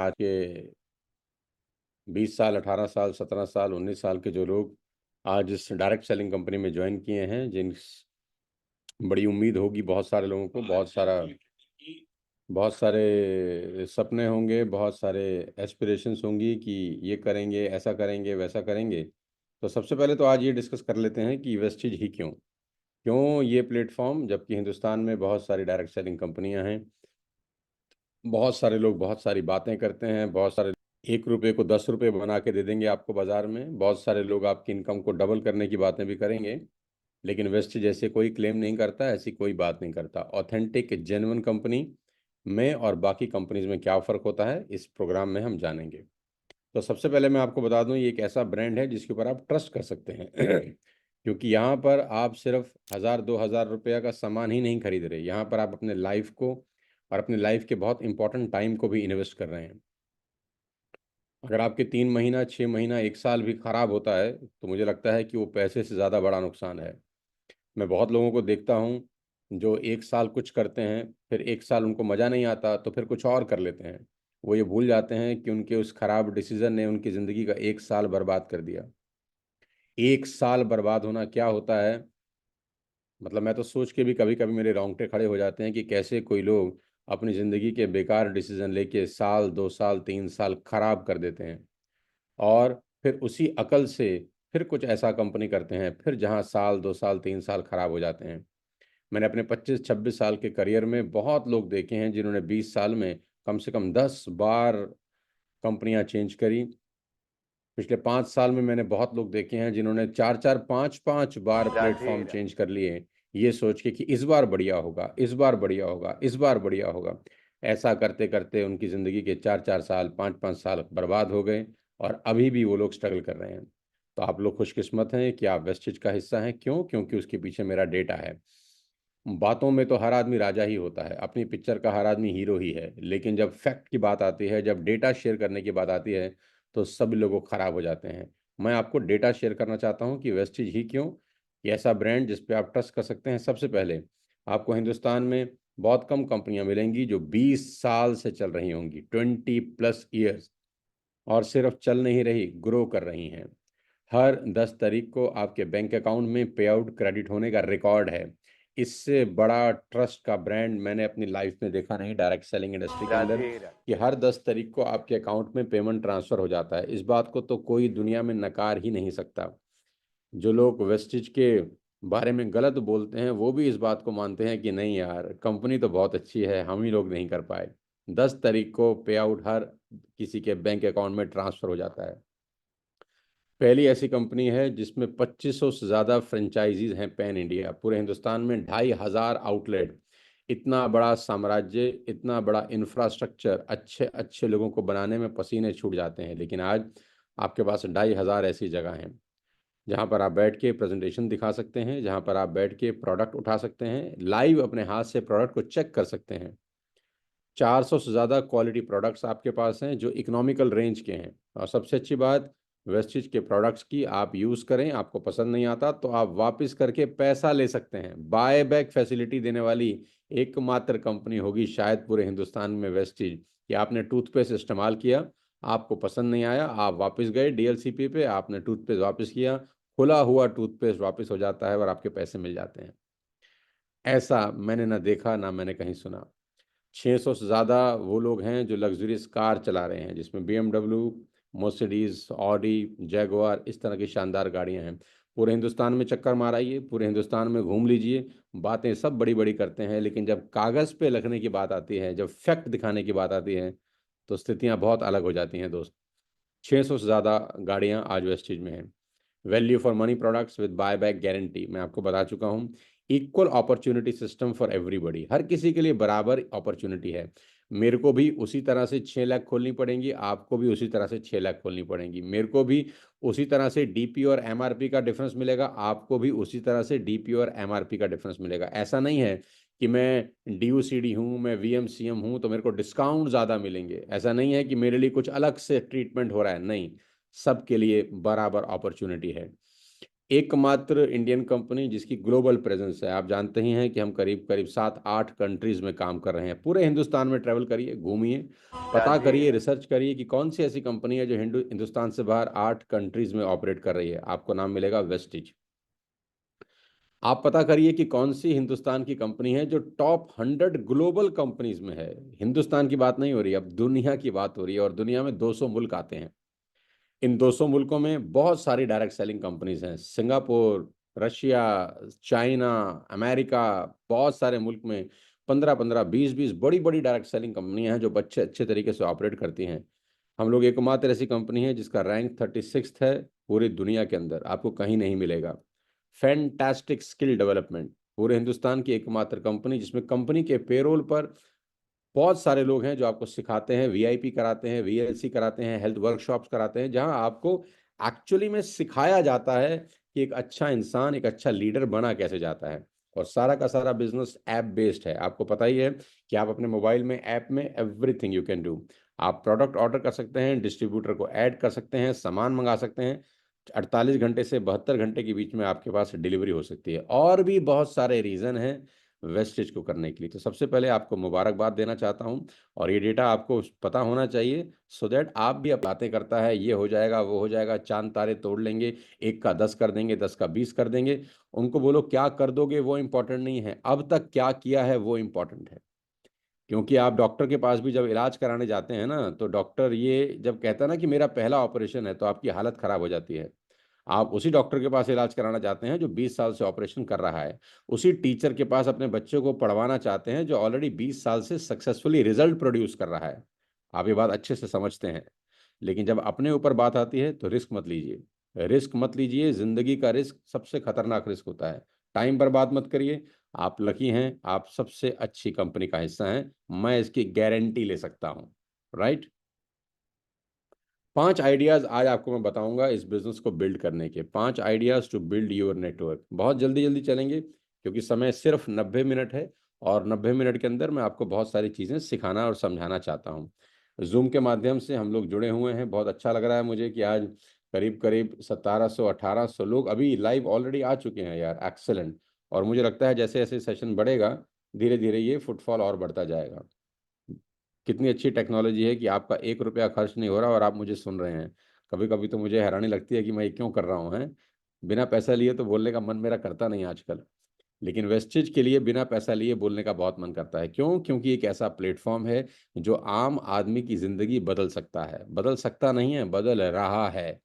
आज के 20 साल, 18 साल, 17 साल, 19 साल के जो लोग आज इस डायरेक्ट सेलिंग कंपनी में ज्वाइन किए हैं, जिन बड़ी उम्मीद होगी बहुत सारे लोगों को, बहुत सारे सपने होंगे, बहुत सारे एस्पिरेशंस होंगी कि ये करेंगे, ऐसा करेंगे, वैसा करेंगे। तो सबसे पहले तो आज ये डिस्कस कर लेते हैं कि वेस्टिज ही क्यों क्यों ये प्लेटफॉर्म, जबकि हिंदुस्तान में बहुत सारी डायरेक्ट सेलिंग कंपनियां हैं, बहुत सारे लोग बहुत सारी बातें करते हैं, बहुत सारे 1 रुपये को 10 रुपये बना के दे देंगे आपको बाजार में, बहुत सारे लोग आपकी इनकम को डबल करने की बातें भी करेंगे। लेकिन वेस्ट जैसे कोई क्लेम नहीं करता, ऐसी कोई बात नहीं करता। ऑथेंटिक जेन्युइन कंपनी में और बाकी कंपनीज में क्या फ़र्क होता है, इस प्रोग्राम में हम जानेंगे। तो सबसे पहले मैं आपको बता दूं, ये एक ऐसा ब्रांड है जिसके ऊपर आप ट्रस्ट कर सकते हैं क्योंकि यहाँ पर आप सिर्फ 1,000-2,000 रुपया का सामान ही नहीं खरीद रहे, यहाँ पर आप अपने लाइफ को और अपने लाइफ के बहुत इंपॉर्टेंट टाइम को भी इन्वेस्ट कर रहे हैं। अगर आपके 3 महीना, 6 महीना, 1 साल भी खराब होता है तो मुझे लगता है कि वो पैसे से ज़्यादा बड़ा नुकसान है। मैं बहुत लोगों को देखता हूँ जो 1 साल कुछ करते हैं, फिर 1 साल उनको मज़ा नहीं आता तो फिर कुछ और कर लेते हैं। वो ये भूल जाते हैं कि उनके उस खराब डिसीजन ने उनकी ज़िंदगी का 1 साल बर्बाद कर दिया। 1 साल बर्बाद होना क्या होता है, मतलब मैं तो सोच के भी कभी कभी मेरे रोंगटे खड़े हो जाते हैं कि कैसे कोई लोग अपनी ज़िंदगी के बेकार डिसीजन लेके साल, 2 साल, 3 साल खराब कर देते हैं, और फिर उसी अकल से फिर कुछ ऐसा कंपनी करते हैं, फिर जहाँ साल, 2 साल, 3 साल खराब हो जाते हैं। मैंने अपने 25-26 साल के करियर में बहुत लोग देखे हैं जिन्होंने 20 साल में कम से कम 10 बार कंपनियां चेंज करी। पिछले 5 साल में मैंने बहुत लोग देखे हैं जिन्होंने 4-4, 5-5 बार राधे प्लेटफॉर्म राधे। चेंज कर लिए, ये सोच के कि इस बार बढ़िया होगा, इस बार बढ़िया होगा, इस बार बढ़िया होगा। ऐसा करते करते उनकी ज़िंदगी के 4-4 साल, 5-5 साल बर्बाद हो गए, और अभी भी वो लोग स्ट्रगल कर रहे हैं। तो आप लोग खुशकिस्मत हैं कि आप वेस्टेज का हिस्सा हैं। क्यों? क्योंकि उसके पीछे मेरा डेटा है। बातों में तो हर आदमी राजा ही होता है, अपनी पिक्चर का हर आदमी हीरो ही है, लेकिन जब फैक्ट की बात आती है, जब डेटा शेयर करने की बात आती है, तो सब लोग खराब हो जाते हैं। मैं आपको डेटा शेयर करना चाहता हूं कि वेस्टीज ही क्यों, ये ऐसा ब्रांड जिस पे आप ट्रस्ट कर सकते हैं। सबसे पहले आपको हिंदुस्तान में बहुत कम कंपनियां मिलेंगी जो 20 साल से चल रही होंगी, 20+ ईयर्स, और सिर्फ चल नहीं रही, ग्रो कर रही हैं। हर 10 तारीख को आपके बैंक अकाउंट में पे आउट क्रेडिट होने का रिकॉर्ड है। इससे बड़ा ट्रस्ट का ब्रांड मैंने अपनी लाइफ में देखा नहीं डायरेक्ट सेलिंग इंडस्ट्री के अंदर, राधे राधे। कि हर 10 तारीख को आपके अकाउंट में पेमेंट ट्रांसफर हो जाता है। इस बात को तो कोई दुनिया में नकार ही नहीं सकता। जो लोग वेस्टिज के बारे में गलत बोलते हैं वो भी इस बात को मानते हैं कि नहीं यार, कंपनी तो बहुत अच्छी है, हम ही लोग नहीं कर पाए। 10 तारीख को पे आउट हर किसी के बैंक अकाउंट में ट्रांसफर हो जाता है। पहली ऐसी कंपनी है जिसमें 2500 से ज़्यादा फ्रेंचाइजीज हैं पैन इंडिया, पूरे हिंदुस्तान में 2,500 आउटलेट। इतना बड़ा साम्राज्य, इतना बड़ा इंफ्रास्ट्रक्चर, अच्छे अच्छे लोगों को बनाने में पसीने छूट जाते हैं, लेकिन आज आपके पास 2,500 ऐसी जगह हैं जहाँ पर आप बैठ के प्रेजेंटेशन दिखा सकते हैं, जहाँ पर आप बैठ के प्रोडक्ट उठा सकते हैं, लाइव अपने हाथ से प्रोडक्ट को चेक कर सकते हैं। 400 से ज़्यादा क्वालिटी प्रोडक्ट्स आपके पास हैं जो इकोनॉमिकल रेंज के हैं। और सबसे अच्छी बात वेस्टिज के प्रोडक्ट्स की, आप यूज़ करें, आपको पसंद नहीं आता तो आप वापस करके पैसा ले सकते हैं। बाय बैक फैसिलिटी देने वाली एकमात्र कंपनी होगी शायद पूरे हिंदुस्तान में वेस्टिज, कि आपने टूथपेस्ट इस्तेमाल किया, आपको पसंद नहीं आया, आप वापस गए डीएलसीपी पे, आपने टूथपेस्ट वापस किया, खुला हुआ टूथपेस्ट वापस हो जाता है और आपके पैसे मिल जाते हैं। ऐसा मैंने ना देखा, ना मैंने कहीं सुना। 600 से ज़्यादा वो लोग हैं जो लग्जरियस कार चला रहे हैं, जिसमें BMW, मर्सिडीज, ऑडी, जैगुआर, इस तरह की शानदार गाड़ियां हैं। पूरे हिंदुस्तान में चक्कर मार आइए, पूरे हिंदुस्तान में घूम लीजिए। बातें सब बड़ी बड़ी करते हैं, लेकिन जब कागज़ पे लिखने की बात आती है, जब फैक्ट दिखाने की बात आती है, तो स्थितियां बहुत अलग हो जाती हैं दोस्त। 600 से ज़्यादा गाड़ियां आज वेस्टेज में हैं। Value for money products with buy back guarantee, मैं आपको बता चुका हूँ। Equal opportunity system for everybody, हर किसी के लिए बराबर अपॉर्चुनिटी है। मेरे को भी उसी तरह से 6 लाख खोलनी पड़ेंगी, आपको भी उसी तरह से 6 लाख खोलनी पड़ेंगी। मेरे को भी उसी तरह से डीपी और एमआरपी का डिफरेंस मिलेगा, आपको भी उसी तरह से डीपी और एमआरपी का डिफरेंस मिलेगा। ऐसा नहीं है कि मैं डीयूसीडी हूँ, मैं वीएमसीएम हूँ तो मेरे को डिस्काउंट ज़्यादा मिलेंगे। ऐसा नहीं है कि मेरे लिए कुछ अलग से ट्रीटमेंट हो रहा है, नहीं, सबके लिए बराबर अपॉर्चुनिटी है। एकमात्र इंडियन कंपनी जिसकी ग्लोबल प्रेजेंस है। आप जानते ही हैं कि हम करीब करीब 7-8 कंट्रीज में काम कर रहे हैं। पूरे हिंदुस्तान में ट्रैवल करिए, घूमिए, पता करिए, रिसर्च करिए कि कौन सी ऐसी कंपनी है जो हिंदुस्तान से बाहर 8 कंट्रीज में ऑपरेट कर रही है। आपको नाम मिलेगा वेस्टिज। आप पता करिए कि कौन सी हिंदुस्तान की कंपनी है जो टॉप 100 ग्लोबल कंपनीज में है। हिंदुस्तान की बात नहीं हो रही, अब दुनिया की बात हो रही है, और दुनिया में 200 मुल्क आते हैं। इन 200 मुल्कों में बहुत सारी डायरेक्ट सेलिंग कंपनीज हैं। सिंगापुर, रशिया, चाइना, अमेरिका, बहुत सारे मुल्क में 15-15, 20-20 बड़ी बड़ी डायरेक्ट सेलिंग कंपनियां हैं जो बच्चे अच्छे तरीके से ऑपरेट करती हैं। हम लोग एकमात्र ऐसी कंपनी है जिसका रैंक 36 है पूरी दुनिया के अंदर, आपको कहीं नहीं मिलेगा। फैंटास्टिक स्किल डेवलपमेंट, पूरे हिंदुस्तान की एकमात्र कंपनी जिसमें कंपनी के पेरोल पर बहुत सारे लोग हैं जो आपको सिखाते हैं, वीआईपी कराते हैं, वीएलसी कराते हैं, हेल्थ वर्कशॉप्स कराते हैं, जहां आपको एक्चुअली में सिखाया जाता है कि एक अच्छा इंसान, एक अच्छा लीडर बना कैसे जाता है। और सारा का सारा बिजनेस ऐप बेस्ड है। आपको पता ही है कि आप अपने मोबाइल में ऐप में एवरीथिंग यू कैन डू। आप प्रोडक्ट ऑर्डर कर सकते हैं, डिस्ट्रीब्यूटर को ऐड कर सकते हैं, सामान मंगा सकते हैं। 48 घंटे से 72 घंटे के बीच में आपके पास डिलीवरी हो सकती है। और भी बहुत सारे रीज़न हैं वेस्टेज को करने के लिए। तो सबसे पहले आपको मुबारकबाद देना चाहता हूं, और ये डेटा आपको पता होना चाहिए सो दैट आप भी अब बातें करता है ये हो जाएगा वो हो जाएगा, चांद तारे तोड़ लेंगे, 1 का 10 कर देंगे, 10 का 20 कर देंगे। उनको बोलो क्या कर दोगे वो इम्पोर्टेंट नहीं है, अब तक क्या किया है वो इम्पोर्टेंट है। क्योंकि आप डॉक्टर के पास भी जब इलाज कराने जाते हैं ना, तो डॉक्टर ये जब कहता है ना कि मेरा पहला ऑपरेशन है, तो आपकी हालत खराब हो जाती है। आप उसी डॉक्टर के पास इलाज कराना चाहते हैं जो 20 साल से ऑपरेशन कर रहा है। उसी टीचर के पास अपने बच्चों को पढ़वाना चाहते हैं जो ऑलरेडी 20 साल से सक्सेसफुली रिजल्ट प्रोड्यूस कर रहा है। आप ये बात अच्छे से समझते हैं। लेकिन जब अपने ऊपर बात आती है तो रिस्क मत लीजिए, रिस्क मत लीजिए। जिंदगी का रिस्क सबसे खतरनाक रिस्क होता है। टाइम बर्बाद मत करिए। आप लकी हैं, आप सबसे अच्छी कंपनी का हिस्सा हैं, मैं इसकी गारंटी ले सकता हूं। राइट। 5 आइडियाज आज आपको मैं बताऊंगा इस बिजनेस को बिल्ड करने के। 5 ideas to build your network. बहुत जल्दी जल्दी चलेंगे क्योंकि समय सिर्फ 90 मिनट है, और 90 मिनट के अंदर मैं आपको बहुत सारी चीज़ें सिखाना और समझाना चाहता हूँ। जूम के माध्यम से हम लोग जुड़े हुए हैं। बहुत अच्छा लग रहा है मुझे कि आज करीब करीब 1700-1800 लोग अभी लाइव ऑलरेडी आ चुके हैं यार, एक्सेलेंट। और मुझे लगता है जैसे जैसे सेशन बढ़ेगा, धीरे धीरे ये फुटफॉल और बढ़ता जाएगा। कितनी अच्छी टेक्नोलॉजी है कि आपका 1 रुपया खर्च नहीं हो रहा और आप मुझे सुन रहे हैं। कभी कभी तो मुझे हैरानी लगती है कि मैं ये क्यों कर रहा हूँ, है बिना पैसा लिए तो बोलने का मन मेरा करता नहीं आजकल। लेकिन वेस्टेज के लिए बिना पैसा लिए बोलने का बहुत मन करता है। क्यों? क्योंकि एक ऐसा प्लेटफॉर्म है जो आम आदमी की ज़िंदगी बदल सकता है। बदल सकता नहीं है, बदल रहा है।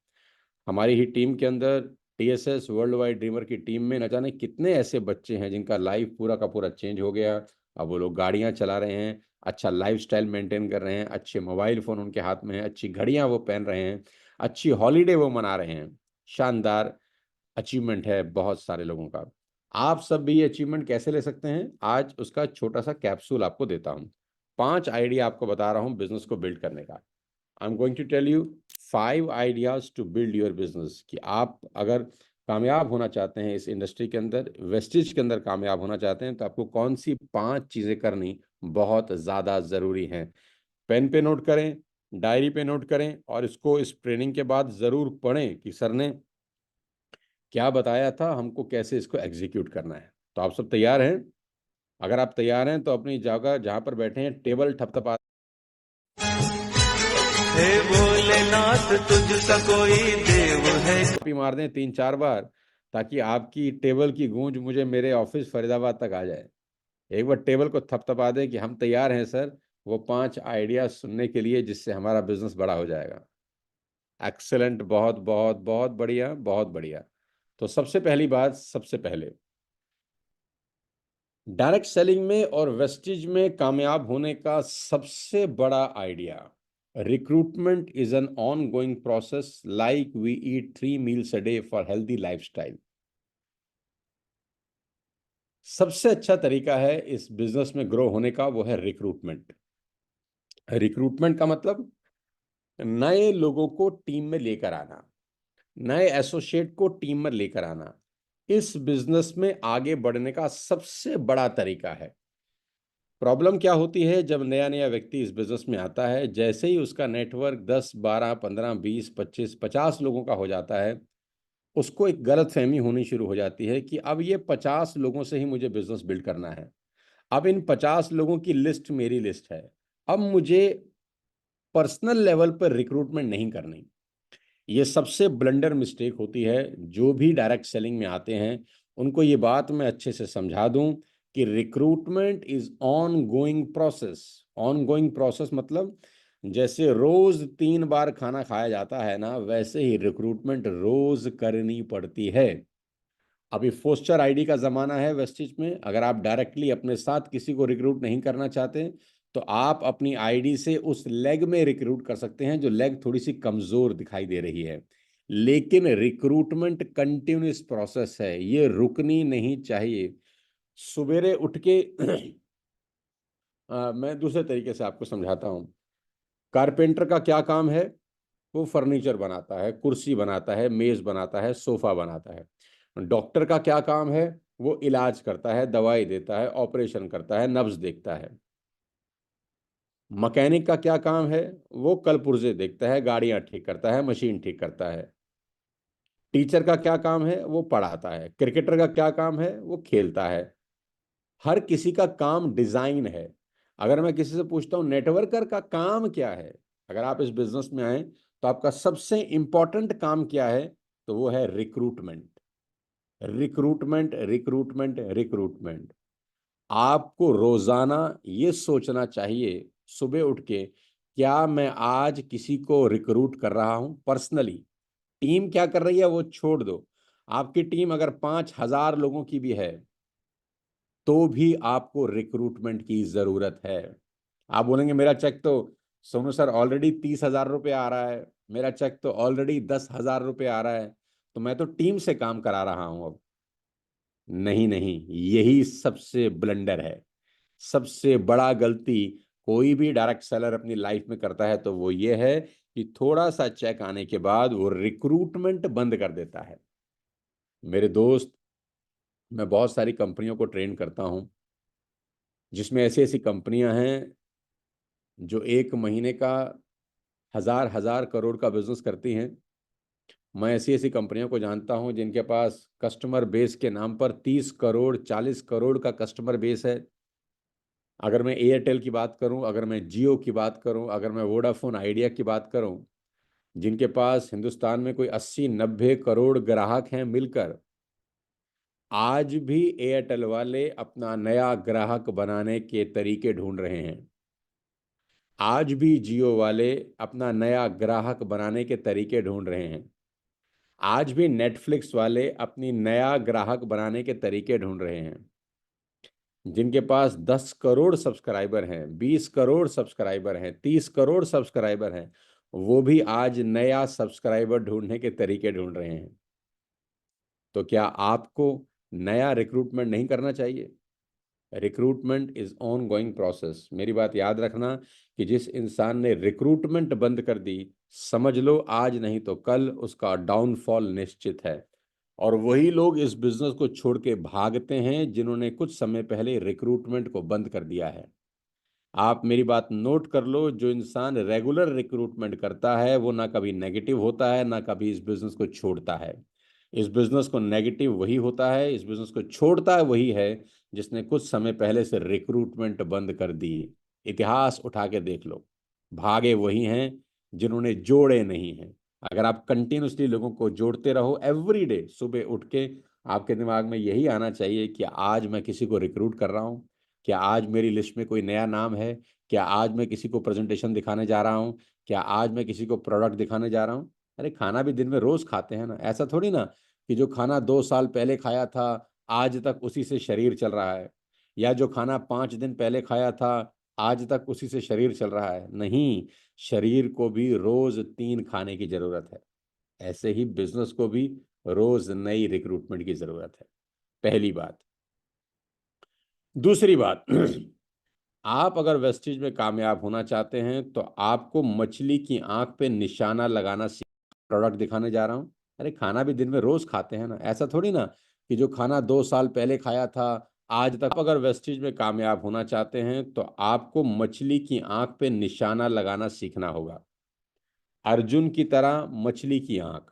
हमारी ही टीम के अंदर, टीएसएस वर्ल्ड वाइड ड्रीमर की टीम में, न जाने कितने ऐसे बच्चे हैं जिनका लाइफ पूरा का पूरा चेंज हो गया। अब वो लोग गाड़ियां चला रहे हैं, अच्छा लाइफस्टाइल मेंटेन कर रहे हैं, अच्छे मोबाइल फ़ोन उनके हाथ में है, अच्छी घड़ियां वो पहन रहे हैं, अच्छी हॉलीडे वो मना रहे हैं। शानदार अचीवमेंट है बहुत सारे लोगों का। आप सब भी ये अचीवमेंट कैसे ले सकते हैं, आज उसका छोटा सा कैप्सूल आपको देता हूँ। 5 आइडिया आपको बता रहा हूँ बिजनेस को बिल्ड करने का। I am going to tell you 5 ideas to build your business, कि आप अगर कामयाब होना चाहते हैं इस इंडस्ट्री के अंदर, वेस्टेज के अंदर कामयाब होना चाहते हैं, तो आपको कौन सी 5 चीज़ें करनी बहुत ज़्यादा ज़रूरी हैं। पेन पे नोट करें, डायरी पे नोट करें, और इसको इस ट्रेनिंग के बाद ज़रूर पढ़ें कि सर ने क्या बताया था, हमको कैसे इसको एग्जीक्यूट करना है। तो आप सब तैयार हैं? अगर आप तैयार हैं तो अपनी जगह जहाँ पर बैठे हैं टेबल थपथपा हे भोलेनाथ तुझ कोई देव है। मार दें 3-4 बार, ताकि आपकी टेबल की गूंज मुझे मेरे ऑफिस फरीदाबाद तक आ जाए। एक बार टेबल को थपथपा दें कि हम तैयार हैं सर, वो 5 आइडिया सुनने के लिए जिससे हमारा बिजनेस बड़ा हो जाएगा। एक्सेलेंट, बहुत बहुत बहुत बढ़िया, बहुत बढ़िया। तो सबसे पहली बात, सबसे पहले डायरेक्ट सेलिंग में और वेस्टेज में कामयाब होने का सबसे बड़ा idea, recruitment is an ongoing process like we eat 3 meals a day for healthy lifestyle. सबसे अच्छा तरीका है इस बिजनेस में ग्रो होने का, वो है रिक्रूटमेंट। रिक्रूटमेंट का मतलब नए लोगों को टीम में लेकर आना, नए एसोसिएट को टीम में लेकर आना इस बिजनेस में आगे बढ़ने का सबसे बड़ा तरीका है। प्रॉब्लम क्या होती है जब नया नया व्यक्ति इस बिजनेस में आता है, जैसे ही उसका नेटवर्क 10, 12, 15, 20, 25, 50 लोगों का हो जाता है, उसको एक गलत फहमी होनी शुरू हो जाती है कि अब ये 50 लोगों से ही मुझे बिजनेस बिल्ड करना है, अब इन 50 लोगों की लिस्ट मेरी लिस्ट है, अब मुझे पर्सनल लेवल पर रिक्रूटमेंट नहीं करनी। ये सबसे ब्लंडर मिस्टेक होती है। जो भी डायरेक्ट सेलिंग में आते हैं उनको ये बात मैं अच्छे से समझा दूं कि recruitment is on going process. On going process मतलब जैसे रोज 3 बार खाना खाया जाता है ना, वैसे ही रिक्रूटमेंट रोज करनी पड़ती है। अभी फोस्टर आईडी का ज़माना है वेस्टिज में। अगर आप डायरेक्टली अपने साथ किसी को रिक्रूट नहीं करना चाहते तो आप अपनी आईडी से उस लेग में रिक्रूट कर सकते हैं जो लेग थोड़ी सी कमज़ोर दिखाई दे रही है। लेकिन रिक्रूटमेंट कंटिन्यूस प्रोसेस है, ये रुकनी नहीं चाहिए। सवेरे उठ के मैं दूसरे तरीके से आपको समझाता हूँ। कारपेंटर का क्या काम है? वो फर्नीचर बनाता है, कुर्सी बनाता है, मेज बनाता है, सोफा बनाता है। डॉक्टर का क्या काम है? वो इलाज करता है, दवाई देता है, ऑपरेशन करता है, नब्ज देखता है। मैकेनिक का क्या काम है? वो कल पुर्जे देखता है, गाड़ियां ठीक करता है, मशीन ठीक करता है। टीचर का क्या काम है? वो पढ़ाता है। क्रिकेटर का क्या काम है? वो खेलता है। हर किसी का काम डिजाइन है। अगर मैं किसी से पूछता हूं नेटवर्कर का काम क्या है, अगर आप इस बिजनेस में आए तो आपका सबसे इंपॉर्टेंट काम क्या है? तो वो है रिक्रूटमेंट। Recruitment recruitment recruitment. आपको रोजाना ये सोचना चाहिए सुबह उठ के, क्या मैं आज किसी को रिक्रूट कर रहा हूं पर्सनली? टीम क्या कर रही है वो छोड़ दो। आपकी टीम अगर 5,000 लोगों की भी है तो भी आपको रिक्रूटमेंट की जरूरत है। आप बोलेंगे मेरा चेक तो सोनू सर ऑलरेडी 30,000 रुपये आ रहा है, मेरा चेक तो ऑलरेडी 10,000 रुपये आ रहा है, तो मैं तो टीम से काम करा रहा हूं अब। नहीं नहीं, यही सबसे ब्लंडर है। सबसे बड़ा गलती कोई भी डायरेक्ट सेलर अपनी लाइफ में करता है तो वो ये है कि थोड़ा सा चेक आने के बाद वो रिक्रूटमेंट बंद कर देता है। मेरे दोस्त, मैं बहुत सारी कंपनियों को ट्रेन करता हूं जिसमें ऐसी ऐसी कंपनियां हैं जो एक महीने का हजार हजार करोड़ का बिजनेस करती हैं। मैं ऐसी ऐसी कंपनियों को जानता हूं जिनके पास कस्टमर बेस के नाम पर 30 करोड़ 40 करोड़ का कस्टमर बेस है। अगर मैं एयरटेल की बात करूं, अगर मैं जियो की बात करूं, अगर मैं वोडाफोन आइडिया की बात करूं, जिनके पास हिंदुस्तान में कोई 80-90 करोड़ ग्राहक हैं मिलकर, आज भी एयरटेल वाले अपना नया ग्राहक बनाने के तरीके ढूंढ रहे हैं। आज भी जियो वाले अपना नया ग्राहक बनाने के तरीके ढूंढ रहे हैं। आज भी नेटफ्लिक्स वाले अपनी नया ग्राहक बनाने के तरीके ढूंढ रहे हैं। जिनके पास 10 करोड़ सब्सक्राइबर हैं, 20 करोड़ सब्सक्राइबर हैं, 30 करोड़ सब्सक्राइबर हैं, वो भी आज नया सब्सक्राइबर ढूंढने के तरीके ढूंढ रहे हैं। तो क्या आपको नया रिक्रूटमेंट नहीं करना चाहिए? Recruitment is on going process. मेरी बात याद रखना कि जिस इंसान ने रिक्रूटमेंट बंद कर दी, समझ लो आज नहीं तो कल उसका डाउनफॉल निश्चित है। और वही लोग इस बिजनेस को छोड़ के भागते हैं जिन्होंने कुछ समय पहले रिक्रूटमेंट को बंद कर दिया है। आप मेरी बात नोट कर लो, जो इंसान रेगुलर रिक्रूटमेंट करता है वो ना कभी नेगेटिव होता है ना कभी इस बिजनेस को छोड़ता है। इस बिजनेस को नेगेटिव वही होता है, इस बिजनेस को छोड़ता है वही है जिसने कुछ समय पहले से रिक्रूटमेंट बंद कर दी। इतिहास उठा के देख लो, भागे वही हैं जिन्होंने जोड़े नहीं हैं। अगर आप कंटिन्यूसली लोगों को जोड़ते रहो एवरी डे सुबह उठ के, आपके दिमाग में यही आना चाहिए कि आज मैं किसी को रिक्रूट कर रहा हूँ, क्या आज मेरी लिस्ट में कोई नया नाम है, क्या आज मैं किसी को प्रेजेंटेशन दिखाने जा रहा हूँ, क्या आज मैं किसी को प्रोडक्ट दिखाने जा रहा हूँ। अरे खाना भी दिन में रोज खाते हैं ना, ऐसा थोड़ी ना कि जो खाना 2 साल पहले खाया था आज तक उसी से शरीर चल रहा है, या जो खाना 5 दिन पहले खाया था आज तक उसी से शरीर चल रहा है। नहीं, शरीर को भी रोज 3 खाने की जरूरत है। ऐसे ही बिजनेस को भी रोज नई रिक्रूटमेंट की जरूरत है। पहली बात। दूसरी बात, आप अगर वेस्टेज में कामयाब होना चाहते हैं तो आपको मछली की आंख पे निशाना लगाना सीख। प्रोडक्ट दिखाने जा रहा हूं, अरे खाना भी दिन में रोज खाते हैं ना, ऐसा थोड़ी ना कि जो खाना 2 साल पहले खाया था आज तक। आप अगर वेस्टेज में कामयाब होना चाहते हैं तो आपको मछली की आंख पे निशाना लगाना सीखना होगा। अर्जुन की तरह मछली की आंख।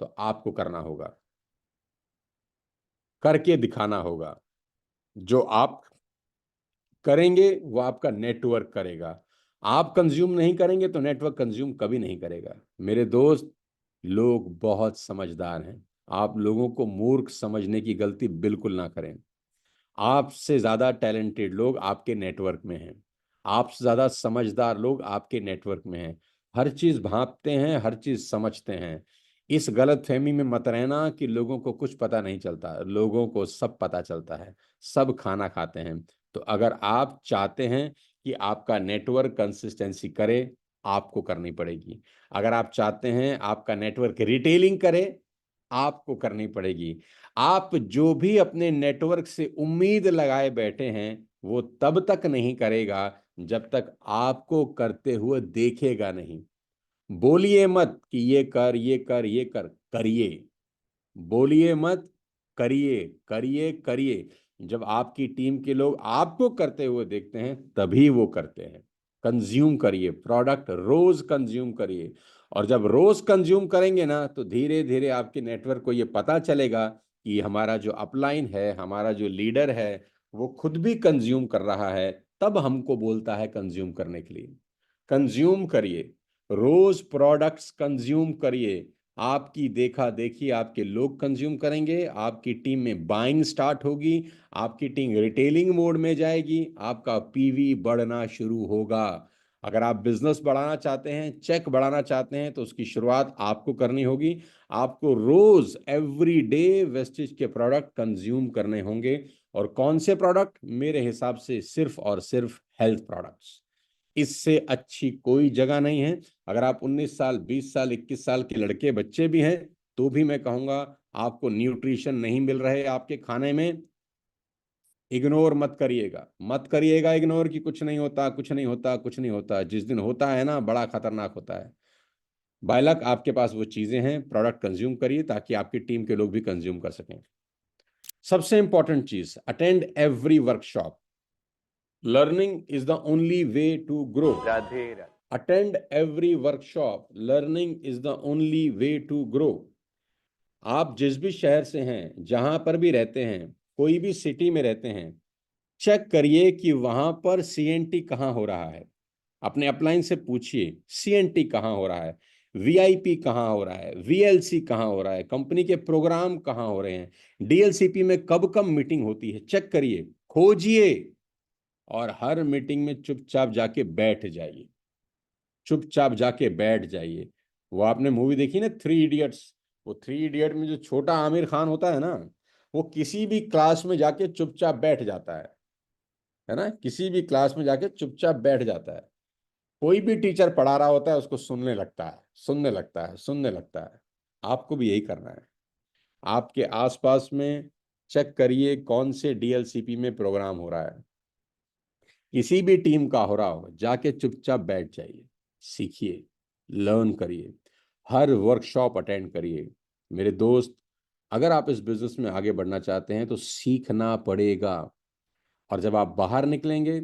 तो आपको करना होगा, करके दिखाना होगा। जो आप करेंगे वो आपका नेटवर्क करेगा। आप कंज्यूम नहीं करेंगे तो नेटवर्क कंज्यूम कभी नहीं करेगा। मेरे दोस्त, लोग बहुत समझदार हैं। आप लोगों को मूर्ख समझने की गलती बिल्कुल ना करें। आपसे ज़्यादा टैलेंटेड लोग आपके नेटवर्क में हैं। आपसे ज़्यादा समझदार लोग आपके नेटवर्क में हैं। हर चीज़ भांपते हैं, हर चीज़ समझते हैं। इस गलत फहमी में मत रहना कि लोगों को कुछ पता नहीं चलता। लोगों को सब पता चलता है, सब खाना खाते हैं। तो अगर आप चाहते हैं कि आपका नेटवर्क कंसिस्टेंसी करे, आपको करनी पड़ेगी। अगर आप चाहते हैं आपका नेटवर्क रिटेलिंग करे, आपको करनी पड़ेगी। आप जो भी अपने नेटवर्क से उम्मीद लगाए बैठे हैं वो तब तक नहीं करेगा जब तक आपको करते हुए देखेगा नहीं। बोलिए मत कि ये कर, ये कर, ये कर, करिए। बोलिए मत, करिए, करिए, करिए। जब आपकी टीम के लोग आपको करते हुए देखते हैं तभी वो करते हैं। कंज्यूम करिए प्रोडक्ट, रोज कंज्यूम करिए। और जब रोज कंज्यूम करेंगे ना तो धीरे धीरे आपके नेटवर्क को ये पता चलेगा कि हमारा जो अपलाइन है, हमारा जो लीडर है, वो खुद भी कंज्यूम कर रहा है, तब हमको बोलता है कंज्यूम करने के लिए। कंज्यूम करिए, रोज प्रोडक्ट्स कंज्यूम करिए। आपकी देखा देखी आपके लोग कंज्यूम करेंगे, आपकी टीम में बाइंग स्टार्ट होगी, आपकी टीम रिटेलिंग मोड में जाएगी, आपका पीवी बढ़ना शुरू होगा। अगर आप बिजनेस बढ़ाना चाहते हैं, चेक बढ़ाना चाहते हैं, तो उसकी शुरुआत आपको करनी होगी। आपको रोज एवरी डे वेस्टेज के प्रोडक्ट कंज्यूम करने होंगे। और कौन से प्रोडक्ट? मेरे हिसाब से सिर्फ और सिर्फ हेल्थ प्रोडक्ट्स। इससे अच्छी कोई जगह नहीं है। अगर आप 19 साल, 20 साल, 21 साल के लड़के बच्चे भी हैं तो भी मैं कहूंगा आपको न्यूट्रिशन नहीं मिल रहे आपके खाने में, इग्नोर मत करिएगा। मत करिएगा इग्नोर कि कुछ नहीं होता, कुछ नहीं होता, कुछ नहीं होता। जिस दिन होता है ना, बड़ा खतरनाक होता है। बायलक आपके पास वो चीजें हैं, प्रोडक्ट कंज्यूम करिए ताकि आपकी टीम के लोग भी कंज्यूम कर सकें। सबसे इंपॉर्टेंट चीज, attend every workshop. Learning is the only way to grow. Radhe Radhe. Attend every workshop, learning is the only way to grow. आप जिस भी शहर से हैं, जहां पर भी रहते हैं, कोई भी सिटी में रहते हैं, चेक करिए कि वहां पर सीएनटी कहाँ हो रहा है। अपने अपलाइन से पूछिए सीएनटी कहाँ हो रहा है, वीआईपी कहाँ हो रहा है, वीएलसी कहाँ हो रहा है, कंपनी के प्रोग्राम कहाँ हो रहे हैं, डीएलसीपी में कब कब मीटिंग होती है। चेक करिए, खोजिए, और हर मीटिंग में चुपचाप जाके बैठ जाइए। चुपचाप जाके बैठ जाइए। वो आपने मूवी देखी ना, थ्री इडियट्स? वो थ्री इडियट में जो छोटा आमिर खान होता है ना, वो किसी भी क्लास में जाके चुपचाप बैठ जाता है ना, किसी भी क्लास में जाके चुपचाप बैठ जाता है। कोई भी टीचर पढ़ा रहा होता है उसको सुनने लगता है, सुनने लगता है, सुनने लगता है। आपको भी यही करना है। आपके आसपास में चेक करिए कौन से डीएलसीपी में प्रोग्राम हो रहा है। किसी भी टीम का हो रहा हो, जाके चुपचाप बैठ जाइए, सीखिए, लर्न करिए, हर वर्कशॉप अटेंड करिए। मेरे दोस्त, अगर आप इस बिजनेस में आगे बढ़ना चाहते हैं तो सीखना पड़ेगा। और जब आप बाहर निकलेंगे,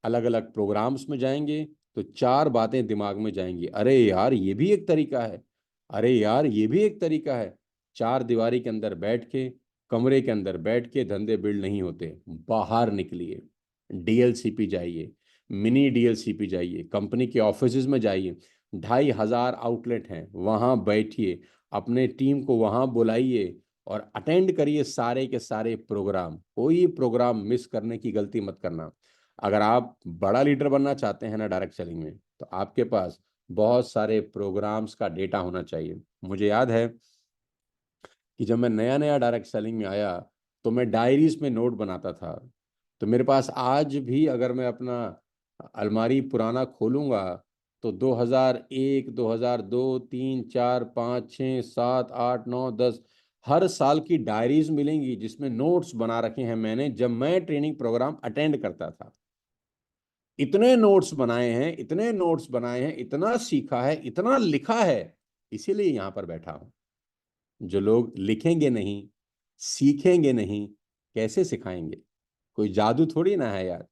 अलग अलग प्रोग्राम्स में जाएंगे, तो चार बातें दिमाग में जाएंगी। अरे यार, ये भी एक तरीका है। अरे यार, ये भी एक तरीका है। चार दीवारी के अंदर बैठ के, कमरे के अंदर बैठ के धंधे बिल्ड नहीं होते। बाहर निकलिए, डीएलसीपी जाइए, मिनी डीएलसीपी जाइए, कंपनी के ऑफिस में जाइए। 2,500 आउटलेट हैं, वहाँ बैठिए, अपने टीम को वहाँ बुलाइए और अटेंड करिए सारे के सारे प्रोग्राम। कोई प्रोग्राम मिस करने की गलती मत करना। अगर आप बड़ा लीडर बनना चाहते हैं ना डायरेक्ट सेलिंग में, तो आपके पास बहुत सारे प्रोग्राम्स का डेटा होना चाहिए। मुझे याद है कि जब मैं नया नया डायरेक्ट सेलिंग में आया तो मैं डायरीज में नोट बनाता था। तो मेरे पास आज भी, अगर मैं अपना अलमारी पुराना खोलूंगा, तो 2001, 2002, 3, 4, 5, 6, 7, 8, 9, 10 हर साल की डायरीज मिलेंगी जिसमें नोट्स बना रखे हैं मैंने जब मैं ट्रेनिंग प्रोग्राम अटेंड करता था। इतने नोट्स बनाए हैं, इतने नोट्स बनाए हैं, इतना सीखा है, इतना लिखा है। इसीलिए यहां पर बैठा हूं। जो लोग लिखेंगे नहीं, सीखेंगे नहीं, कैसे सिखाएंगे? कोई जादू थोड़ी ना है यार,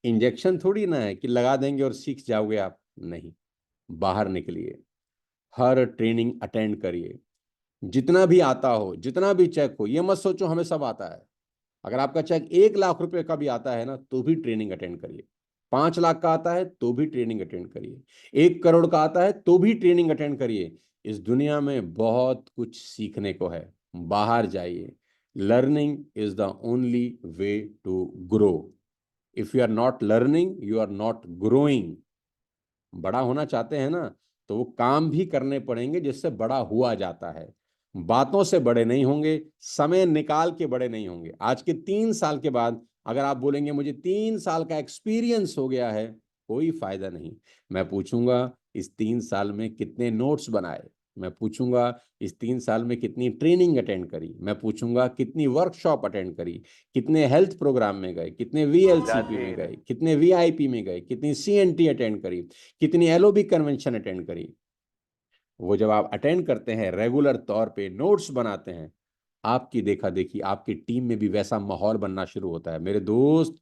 इंजेक्शन थोड़ी ना है कि लगा देंगे और सीख जाओगे आप। नहीं, बाहर निकलिए, हर ट्रेनिंग अटेंड करिए, जितना भी आता हो, जितना भी चेक हो, ये मत सोचो हमें सब आता है। अगर आपका चेक 1 लाख रुपए का भी आता है ना, तो भी ट्रेनिंग अटेंड करिए। 5 लाख का आता है तो भी ट्रेनिंग अटेंड करिए। 1 करोड़ का आता है तो भी ट्रेनिंग अटेंड करिए। इस दुनिया में बहुत कुछ सीखने को है। बाहर जाइए। Learning is the only way to grow. If you are not learning, you are not growing. बड़ा होना चाहते हैं ना, तो वो काम भी करने पड़ेंगे जिससे बड़ा हुआ जाता है। बातों से बड़े नहीं होंगे, समय निकाल के बड़े नहीं होंगे। आज के 3 साल के बाद अगर आप बोलेंगे मुझे 3 साल का एक्सपीरियंस हो गया है, कोई फायदा नहीं। मैं पूछूंगा इस 3 साल में कितने नोट्स बनाए, मैं पूछूंगा इस 3 साल में कितनी ट्रेनिंग अटेंड करी, मैं पूछूंगा कितनी वर्कशॉप अटेंड करी, कितने हेल्थ प्रोग्राम में गए, कितने वीएलसीपी में गए, कितने वीआईपी में गए, कितनी सीएनटी अटेंड करी, कितनी एलओबी कन्वेंशन अटेंड करी। वो जब आप अटेंड करते हैं, रेगुलर तौर पे नोट्स बनाते हैं, आपकी देखा देखी आपकी टीम में भी वैसा माहौल बनना शुरू होता है। मेरे दोस्त,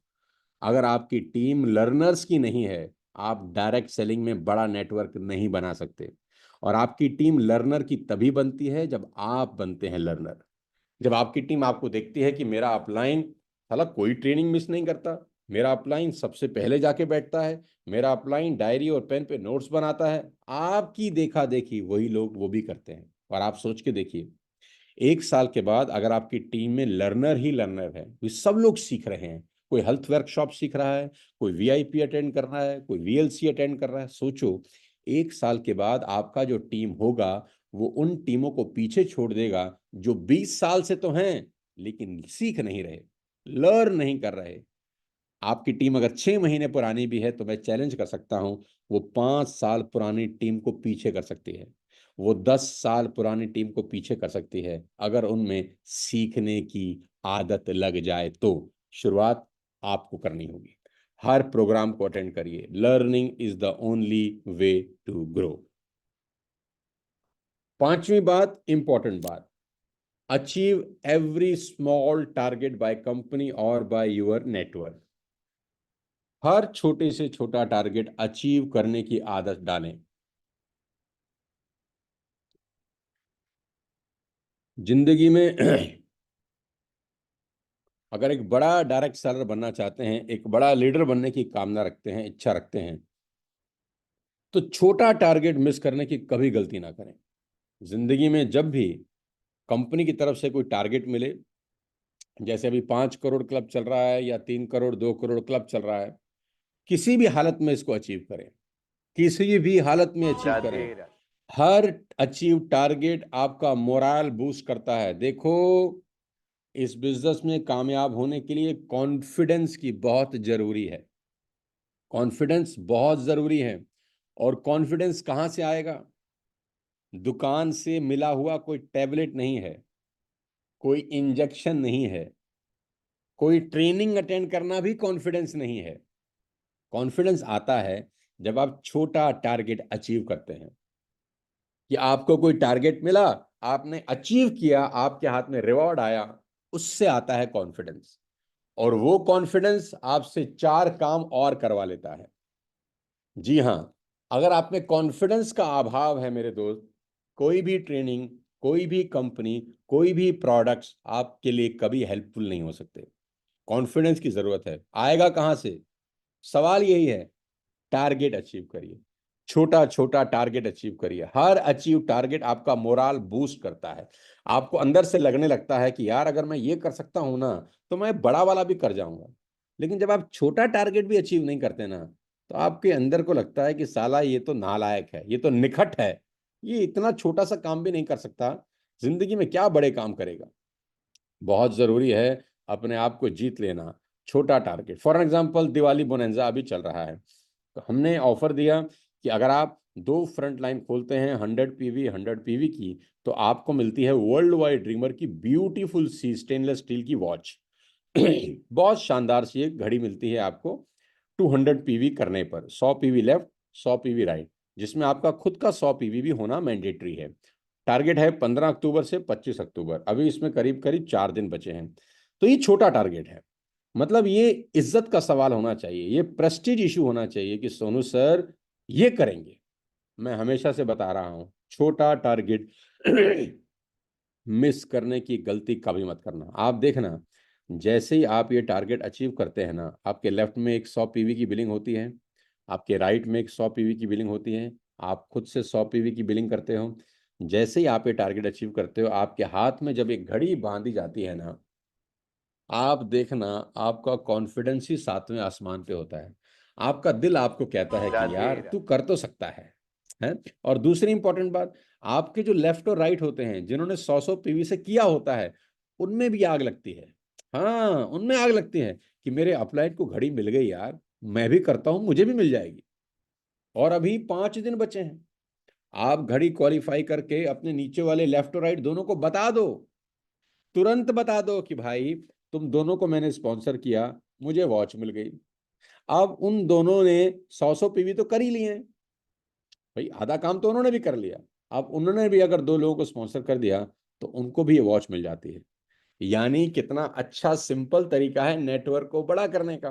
अगर आपकी टीम लर्नर्स की नहीं है, आप डायरेक्ट सेलिंग में बड़ा नेटवर्क नहीं बना सकते। और आपकी टीम लर्नर की तभी बनती है जब आप बनते हैं लर्नर। जब आपकी टीम आपको देखती है कि मेरा अपलाइन साला कोई ट्रेनिंग मिस नहीं करता, मेरा अपलाइन सबसे पहले जाके बैठता है, मेरा अपलाइन डायरी और पेन पे नोट्स बनाता है, आपकी देखा देखी वही लोग वो भी करते हैं। और आप सोच के देखिए, 1 साल के बाद अगर आपकी टीम में लर्नर ही लर्नर है, तो सब लोग सीख रहे हैं। कोई हेल्थ वर्कशॉप सीख रहा है, कोई वीआईपी अटेंड कर रहा है, कोई वीएलसी अटेंड कर रहा है। सोचो 1 साल के बाद आपका जो टीम होगा, वो उन टीमों को पीछे छोड़ देगा जो 20 साल से तो हैं लेकिन सीख नहीं रहे, लर्न नहीं कर रहे। आपकी टीम अगर 6 महीने पुरानी भी है तो मैं चैलेंज कर सकता हूं, वो 5 साल पुरानी टीम को पीछे कर सकती है। वो 10 साल पुरानी टीम को पीछे कर सकती है, अगर उनमें सीखने की आदत लग जाए तो। शुरुआत आपको करनी होगी। हर प्रोग्राम को अटेंड करिए। Learning is the only way to grow. 5वीं बात, इंपॉर्टेंट बात, achieve every small target by company और बाय योर नेटवर्क। हर छोटे से छोटा टारगेट अचीव करने की आदत डालें। जिंदगी में अगर एक बड़ा डायरेक्ट सेलर बनना चाहते हैं, एक बड़ा लीडर बनने की कामना रखते हैं, इच्छा रखते हैं, तो छोटा टारगेट मिस करने की कभी गलती ना करें। जिंदगी में जब भी कंपनी की तरफ से कोई टारगेट मिले, जैसे अभी 5 करोड़ क्लब चल रहा है या 3 करोड़ 2 करोड़ क्लब चल रहा है, किसी भी हालत में इसको अचीव करें, किसी भी हालत में अचीव करें। हर अचीव टारगेट आपका मोरल बूस्ट करता है। देखो, इस बिजनेस में कामयाब होने के लिए कॉन्फिडेंस की बहुत जरूरी है। कॉन्फिडेंस बहुत जरूरी है। और कॉन्फिडेंस कहां से आएगा? दुकान से मिला हुआ कोई टैबलेट नहीं है, कोई इंजेक्शन नहीं है, कोई ट्रेनिंग अटेंड करना भी कॉन्फिडेंस नहीं है। कॉन्फिडेंस आता है जब आप छोटा टारगेट अचीव करते हैं। कि आपको कोई टारगेट मिला, आपने अचीव किया, आपके हाथ में रिवॉर्ड आया, उससे आता है कॉन्फिडेंस। और वो कॉन्फिडेंस आपसे 4 काम और करवा लेता है। जी हाँ, अगर आप में कॉन्फिडेंस का अभाव है मेरे दोस्त, कोई भी ट्रेनिंग, कोई भी कंपनी, कोई भी प्रोडक्ट्स आपके लिए कभी हेल्पफुल नहीं हो सकते। कॉन्फिडेंस की जरूरत है। आएगा कहां से? सवाल यही है। टारगेट अचीव करिए। छोटा छोटा टारगेट अचीव करिए। हर अचीव टारगेट आपका मोराल बूस्ट करता है। आपको अंदर से लगने लगता है कि यार अगर मैं ये कर सकता हूं ना, तो मैं बड़ा वाला भी कर जाऊंगा। लेकिन जब आप छोटा टारगेट भी अचीव नहीं करते ना, तो आपके अंदर को लगता है कि साला ये तो नालायक है, ये तो निखट है, ये इतना छोटा सा काम भी नहीं कर सकता, जिंदगी में क्या बड़े काम करेगा। बहुत जरूरी है अपने आप को जीत लेना। छोटा टारगेट, फॉर एग्जांपल दिवाली बोनंजा अभी चल रहा है, तो हमने ऑफर दिया कि अगर आप 2 फ्रंट लाइन खोलते हैं 100 पीवी 100 पीवी की, तो आपको मिलती है वर्ल्ड वाइड ड्रीमर की ब्यूटीफुल सी स्टेनलेस स्टील की वॉच। बहुत शानदार सी एक घड़ी मिलती है आपको 200 पीवी करने पर। 100 पीवी लेफ्ट, 100 पीवी राइट, जिसमें आपका खुद का 100 पीवी भी होना मैंडेटरी है। टारगेट है 15 अक्टूबर से 25 अक्टूबर, अभी इसमें करीब करीब 4 दिन बचे हैं। तो ये छोटा टारगेट है। मतलब ये इज्जत का सवाल होना चाहिए, ये प्रेस्टीज इशू होना चाहिए कि सोनू सर ये करेंगे। मैं हमेशा से बता रहा हूं, छोटा टारगेट मिस करने की गलती कभी मत करना। आप देखना, जैसे ही आप ये टारगेट अचीव करते हैं ना, आपके लेफ्ट में एक 100 पीवी की बिलिंग होती है, आपके राइट में एक 100 पीवी की बिलिंग होती है, आप खुद से 100 पीवी की बिलिंग करते हो। जैसे ही आप ये टारगेट अचीव करते हो, आपके हाथ में जब एक घड़ी बांधी जाती है ना, आप देखना, आपका कॉन्फिडेंस ही 7वें आसमान पे होता है। आपका दिल आपको कहता है कि यार तू कर तो सकता है। और दूसरी इंपॉर्टेंट बात, आपके जो लेफ्ट और राइट होते हैं, जिन्होंने 100 पीवी से किया होता है, उनमें भी आग लगती है। हाँ, उनमें आग लगती है कि मेरे अपलाइट को घड़ी मिल गई यार, मैं भी करता हूं, मुझे भी मिल जाएगी। और अभी 5 दिन बचे हैं। आप घड़ी क्वालिफाई करके अपने नीचे वाले लेफ्ट और राइट दोनों को बता दो, तुरंत बता दो कि भाई तुम दोनों को मैंने स्पॉन्सर किया, मुझे वॉच मिल गई। अब उन दोनों ने 100 पीवी तो कर ही लिए हैं, भाई आधा काम तो उन्होंने भी कर लिया। अब उन्होंने भी अगर 2 लोगों को स्पॉन्सर कर दिया, तो उनको भी ये वॉच मिल जाती है। यानी कितना अच्छा सिंपल तरीका है नेटवर्क को बड़ा करने का।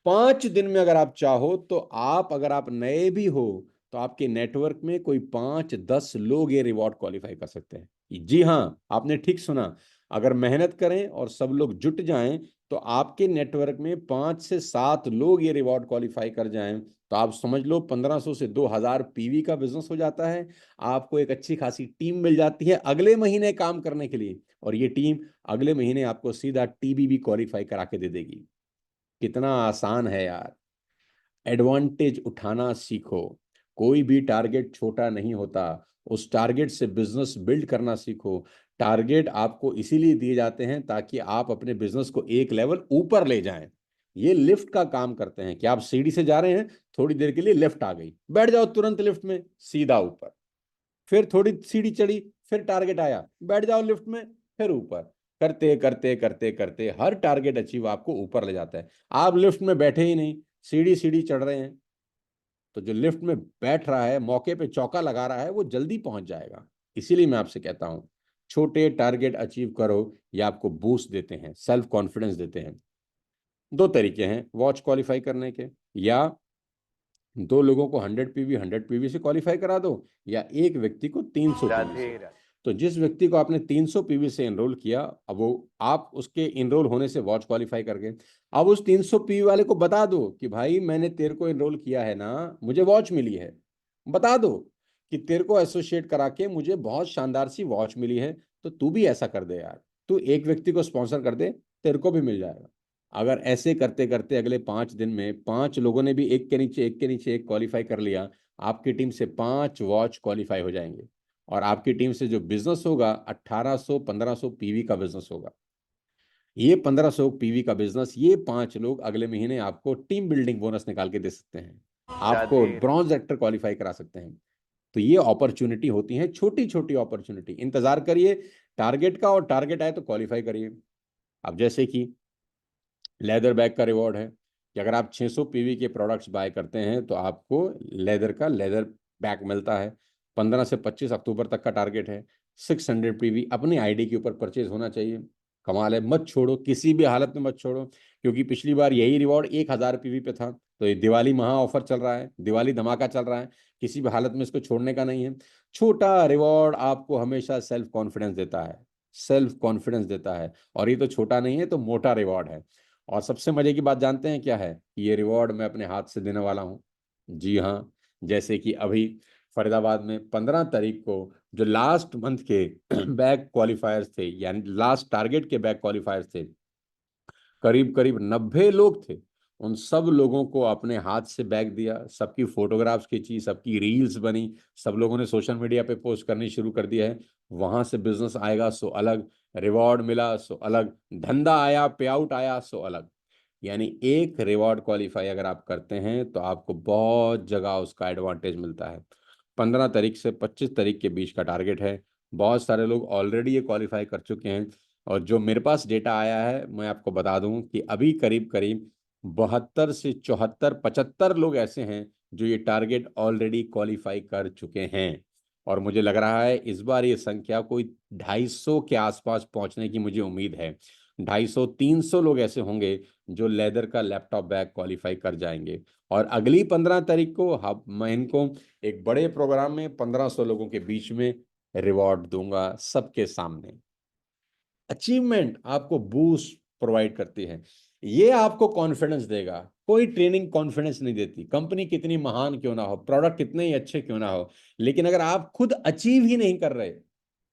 5 दिन में अगर आप चाहो तो आप, अगर आप नए भी हो, तो आपके नेटवर्क में कोई 5-10 लोग ये रिवॉर्ड क्वालिफाई कर सकते हैं। जी हाँ, आपने ठीक सुना। अगर मेहनत करें और सब लोग जुट जाएं, तो आपके नेटवर्क में 5 से 7 लोग ये रिवॉर्ड क्वालिफाई कर जाएं, तो आप समझ लो 1500 से 2000 पीवी का बिजनेस हो जाता है। आपको एक अच्छी खासी टीम मिल जाती है अगले महीने काम करने के लिए, और ये टीम अगले महीने आपको सीधा टीबीबी क्वालिफाई करा के दे देगी। कितना आसान है यार। एडवांटेज उठाना सीखो। कोई भी टारगेट छोटा नहीं होता, उस टारगेट से बिजनेस बिल्ड करना सीखो। टारगेट आपको इसीलिए दिए जाते हैं ताकि आप अपने बिजनेस को एक लेवल ऊपर ले जाएं। ये लिफ्ट का काम करते हैं कि आप सीढ़ी से जा रहे हैं, थोड़ी देर के लिए लिफ्ट आ गई, बैठ जाओ तुरंत लिफ्ट में, सीधा ऊपर। फिर थोड़ी सीढ़ी चढ़ी, फिर टारगेट आया, बैठ जाओ लिफ्ट में, फिर ऊपर। करते करते करते करते हर टारगेट अचीव आपको ऊपर ले जाता है। आप लिफ्ट में बैठे ही नहीं, सीढ़ी सीढ़ी चढ़ रहे हैं, तो जो लिफ्ट में बैठ रहा है, मौके पे चौका लगा रहा है, वो जल्दी पहुंच जाएगा। इसीलिए मैं आपसे कहता हूं, छोटे टारगेट अचीव करो, ये आपको बूस्ट देते हैं, सेल्फ कॉन्फिडेंस देते हैं। 2 तरीके हैं वॉच क्वालिफाई करने के, या 2 लोगों को 100 पीवी 100 पीवी से क्वालिफाई करा दो, या एक व्यक्ति को 300 पीवी से। तो जिस व्यक्ति को आपने 300 पीवी से एनरोल किया, अब वो, आप उसके एनरोल होने से वॉच क्वालिफाई कर गए। अब उस 300 पीवी वाले को बता दो कि भाई मैंने तेरे को एनरोल किया है ना, मुझे वॉच मिली है। बता दो कि तेरे को एसोसिएट करा के मुझे बहुत शानदार सी वॉच मिली है, तो तू भी ऐसा कर दे यार, तू एक व्यक्ति को स्पॉन्सर कर दे, तेरे को भी मिल जाएगा। अगर ऐसे करते करते अगले 5 दिन में 5 लोगों ने भी एक के नीचे एक के नीचे एक क्वालिफाई कर लिया, आपकी टीम से 5 वॉच क्वालिफाई हो जाएंगे, और आपकी टीम से जो बिजनेस होगा 1800-1500 पीवी का बिजनेस होगा। ये 1500 पीवी का बिजनेस, ये 5 लोग अगले महीने आपको टीम बिल्डिंग बोनस निकाल के दे सकते हैं, आपको ब्रॉन्ज एक्टर क्वालिफाई करा सकते हैं। तो ये अपॉर्चुनिटी होती है, छोटी छोटी अपॉर्चुनिटी। इंतजार करिए टारगेट का, और टारगेट आए तो क्वालिफाई करिए। अब जैसे कि लेदर बैग का रिवॉर्ड है कि अगर आप 600 पीवी के प्रोडक्ट्स बाय करते हैं, तो आपको लेदर बैग मिलता है। 15 से 25 अक्टूबर तक का टारगेट है। 600 पीवी अपनी आईडी के ऊपर परचेज होना चाहिए। कमाल है, मत छोड़ो, किसी भी हालत में मत छोड़ो, क्योंकि पिछली बार यही रिवॉर्ड 1000 पीवी पे था। तो ये दिवाली महा ऑफर चल रहा है, दिवाली धमाका चल रहा है, किसी भी हालत में इसको छोड़ने का नहीं है। छोटा रिवॉर्ड आपको हमेशा सेल्फ कॉन्फिडेंस देता है, सेल्फ कॉन्फिडेंस देता है। और ये तो छोटा नहीं है, तो मोटा रिवॉर्ड है। और सबसे मजे की बात जानते हैं क्या है? ये रिवॉर्ड मैं अपने हाथ से देने वाला हूँ। जी हाँ, जैसे कि अभी फरीदाबाद में 15 तारीख को जो लास्ट मंथ के बैक क्वालिफायर्स थे, यानी लास्ट टारगेट के बैक क्वालिफायर्स थे, करीब करीब 90 लोग थे। उन सब लोगों को अपने हाथ से बैग दिया, सबकी फोटोग्राफ्स खींची, सबकी रील्स बनी, सब लोगों ने सोशल मीडिया पे पोस्ट करनी शुरू कर दिया है। वहां से बिजनेस आएगा सो अलग, रिवॉर्ड मिला सो अलग, धंधा आया, पे आउट आया सो अलग। यानी एक रिवॉर्ड क्वालिफाई अगर आप करते हैं, तो आपको बहुत जगह उसका एडवांटेज मिलता है। 15 तारीख से 25 तारीख के बीच का टारगेट है। बहुत सारे लोग ऑलरेडी ये क्वालिफाई कर चुके हैं। और जो मेरे पास डेटा आया है, मैं आपको बता दूं कि अभी करीब करीब 72 से 74 75 लोग ऐसे हैं जो ये टारगेट ऑलरेडी क्वालिफाई कर चुके हैं। और मुझे लग रहा है इस बार ये संख्या कोई 250 के आसपास पहुंचने की मुझे उम्मीद है। 250-300 लोग ऐसे होंगे जो लेदर का लैपटॉप बैग क्वालिफाई कर जाएंगे। और अगली 15 तारीख को हम मैं इनको एक बड़े प्रोग्राम में 1500 लोगों के बीच में रिवॉर्ड दूंगा सबके सामने। अचीवमेंट आपको बूस्ट प्रोवाइड करती है, ये आपको कॉन्फिडेंस देगा। कोई ट्रेनिंग कॉन्फिडेंस नहीं देती, कंपनी कितनी महान क्यों ना हो, प्रोडक्ट कितने ही अच्छे क्यों ना हो, लेकिन अगर आप खुद अचीव ही नहीं कर रहे,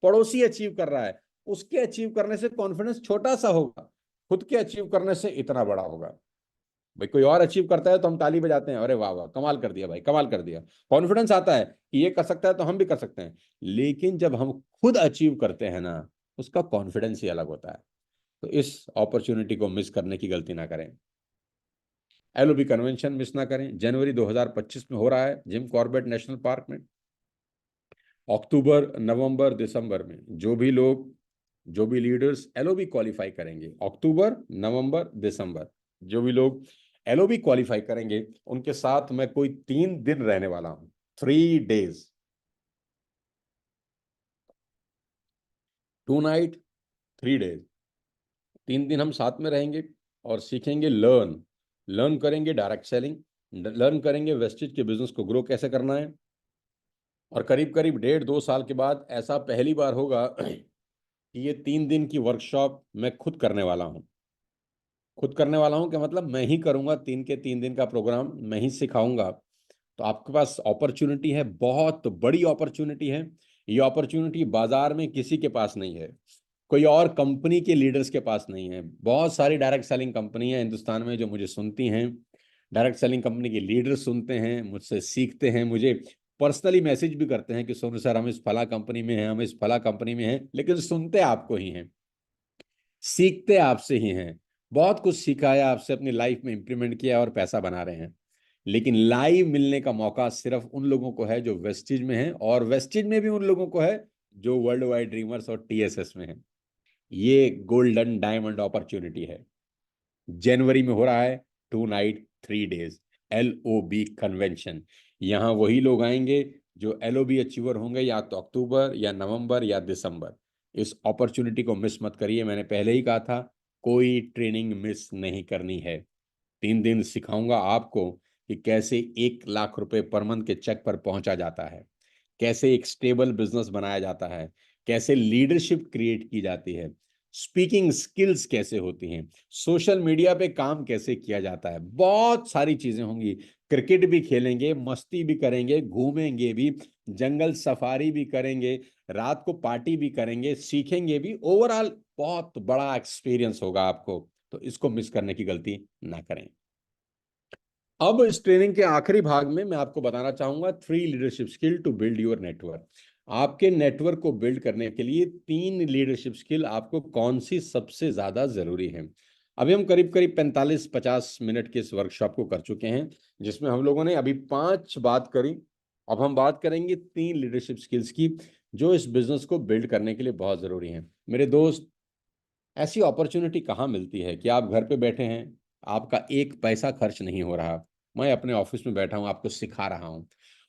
पड़ोसी अचीव कर रहा है, उसके अचीव करने से कॉन्फिडेंस छोटा सा होगा, खुद के अचीव करने से इतना बड़ा होगा। भाई कोई और अचीव करता है तो हम ताली बजाते हैं, अरे वाह वाह कमाल कर दिया भाई, कमाल कर दिया, कॉन्फिडेंस आता है कि ये कर सकता है तो हम भी कर सकते हैं। लेकिन जब हम खुद अचीव करते हैं ना, उसका कॉन्फिडेंस ही अलग होता है। तो इस अपॉर्चुनिटी को मिस करने की गलती ना करें। एलओबी कन्वेंशन मिस ना करें, जनवरी 2025 में हो रहा है जिम कॉर्बेट नेशनल पार्क में। अक्टूबर नवंबर दिसंबर में जो भी लीडर्स एलओबी क्वालिफाई करेंगे, अक्टूबर नवंबर दिसंबर, जो भी लोग एलओबी क्वालिफाई करेंगे उनके साथ मैं कोई 3 दिन रहने वाला हूं, 3 days, 2 night 3 days, 3 दिन हम साथ में रहेंगे और सीखेंगे, लर्न करेंगे डायरेक्ट सेलिंग, लर्न करेंगे वेस्टेज के बिजनेस को ग्रो कैसे करना है। और करीब करीब 1.5-2 साल के बाद ऐसा पहली बार होगा कि ये 3 दिन की वर्कशॉप मैं खुद करने वाला हूँ। खुद करने वाला हूँ क्या मतलब, मैं ही करूँगा, 3 के 3 दिन का प्रोग्राम मैं ही सिखाऊंगा। तो आपके पास अपॉर्चुनिटी है, बहुत बड़ी अपॉर्चुनिटी है। ये अपॉर्चुनिटी बाजार में किसी के पास नहीं है, कोई और कंपनी के लीडर्स के पास नहीं है। बहुत सारी डायरेक्ट सेलिंग कंपनी है हिंदुस्तान में जो मुझे सुनती हैं, डायरेक्ट सेलिंग कंपनी के लीडर्स सुनते हैं, मुझसे सीखते हैं, मुझे पर्सनली मैसेज भी करते हैं कि सोनू सर हम इस फला कंपनी में हैं, हम इस फला कंपनी में हैं, लेकिन सुनते आपको ही हैं, सीखते आपसे ही हैं। बहुत कुछ सिखाया आपसे, अपनी लाइफ में इंप्लीमेंट किया और पैसा बना रहे हैं। लेकिन लाइव मिलने का मौका सिर्फ उन लोगों को है जो वेस्टिज में है, और वेस्टिज में भी उन लोगों को है जो वर्ल्ड वाइड ड्रीमर्स और टीएसएस में है। ये गोल्डन डायमंड अपॉर्चुनिटी है, जनवरी में हो रहा है, 2 night 3 days एलओबी कन्वेंशन। यहाँ वही लोग आएंगे जो एलओबी अचीवर होंगे, या तो अक्टूबर या नवंबर या दिसंबर। इस अपॉर्चुनिटी को मिस मत करिए, मैंने पहले ही कहा था, कोई ट्रेनिंग मिस नहीं करनी है। 3 दिन सिखाऊंगा आपको कि कैसे 1 लाख रुपए पर मंथ के चेक पर पहुंचा जाता है, कैसे एक स्टेबल बिजनेस बनाया जाता है, कैसे लीडरशिप क्रिएट की जाती है, स्पीकिंग स्किल्स कैसे होती हैं, सोशल मीडिया पे काम कैसे किया जाता है, बहुत सारी चीजें होंगी। क्रिकेट भी खेलेंगे, मस्ती भी करेंगे, घूमेंगे भी, जंगल सफारी भी करेंगे, रात को पार्टी भी करेंगे, सीखेंगे भी। ओवरऑल बहुत बड़ा एक्सपीरियंस होगा आपको, तो इसको मिस करने की गलती ना करें। अब इस ट्रेनिंग के आखिरी भाग में मैं आपको बताना चाहूंगा 3 leadership skill to build your network. आपके नेटवर्क को बिल्ड करने के लिए 3 लीडरशिप स्किल आपको कौन सी सबसे ज्यादा जरूरी है। अभी हम करीब करीब 45-50 मिनट के इस वर्कशॉप को कर चुके हैं, जिसमें हम लोगों ने अभी 5 बात करी। अब हम बात करेंगे 3 लीडरशिप स्किल्स की, जो इस बिजनेस को बिल्ड करने के लिए बहुत जरूरी है। मेरे दोस्त, ऐसी अपॉर्चुनिटी कहाँ मिलती है कि आप घर पे बैठे हैं, आपका एक पैसा खर्च नहीं हो रहा, मैं अपने ऑफिस में बैठा हूं, आपको सिखा रहा हूं।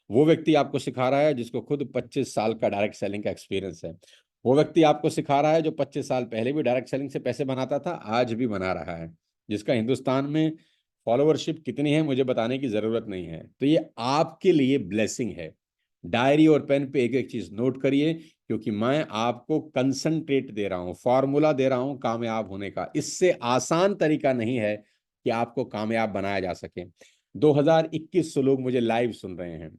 वो व्यक्ति आपको सिखा रहा है जिसको खुद 25 साल का डायरेक्ट सेलिंग का एक्सपीरियंस है। वो व्यक्ति आपको सिखा रहा है जो 25 साल पहले भी डायरेक्ट सेलिंग से पैसे बनाता था, आज भी बना रहा है, जिसका हिंदुस्तान में फॉलोअरशिप कितनी है मुझे बताने की जरूरत नहीं है। तो ये आपके लिए ब्लेसिंग है। डायरी और पेन पे एक एक चीज नोट करिए, क्योंकि मैं आपको कंसंट्रेट दे रहा हूं, फॉर्मूला दे रहा हूं कामयाब होने का। इससे आसान तरीका नहीं है कि आपको कामयाब बनाया जा सके। 2100 लोग मुझे लाइव सुन रहे हैं,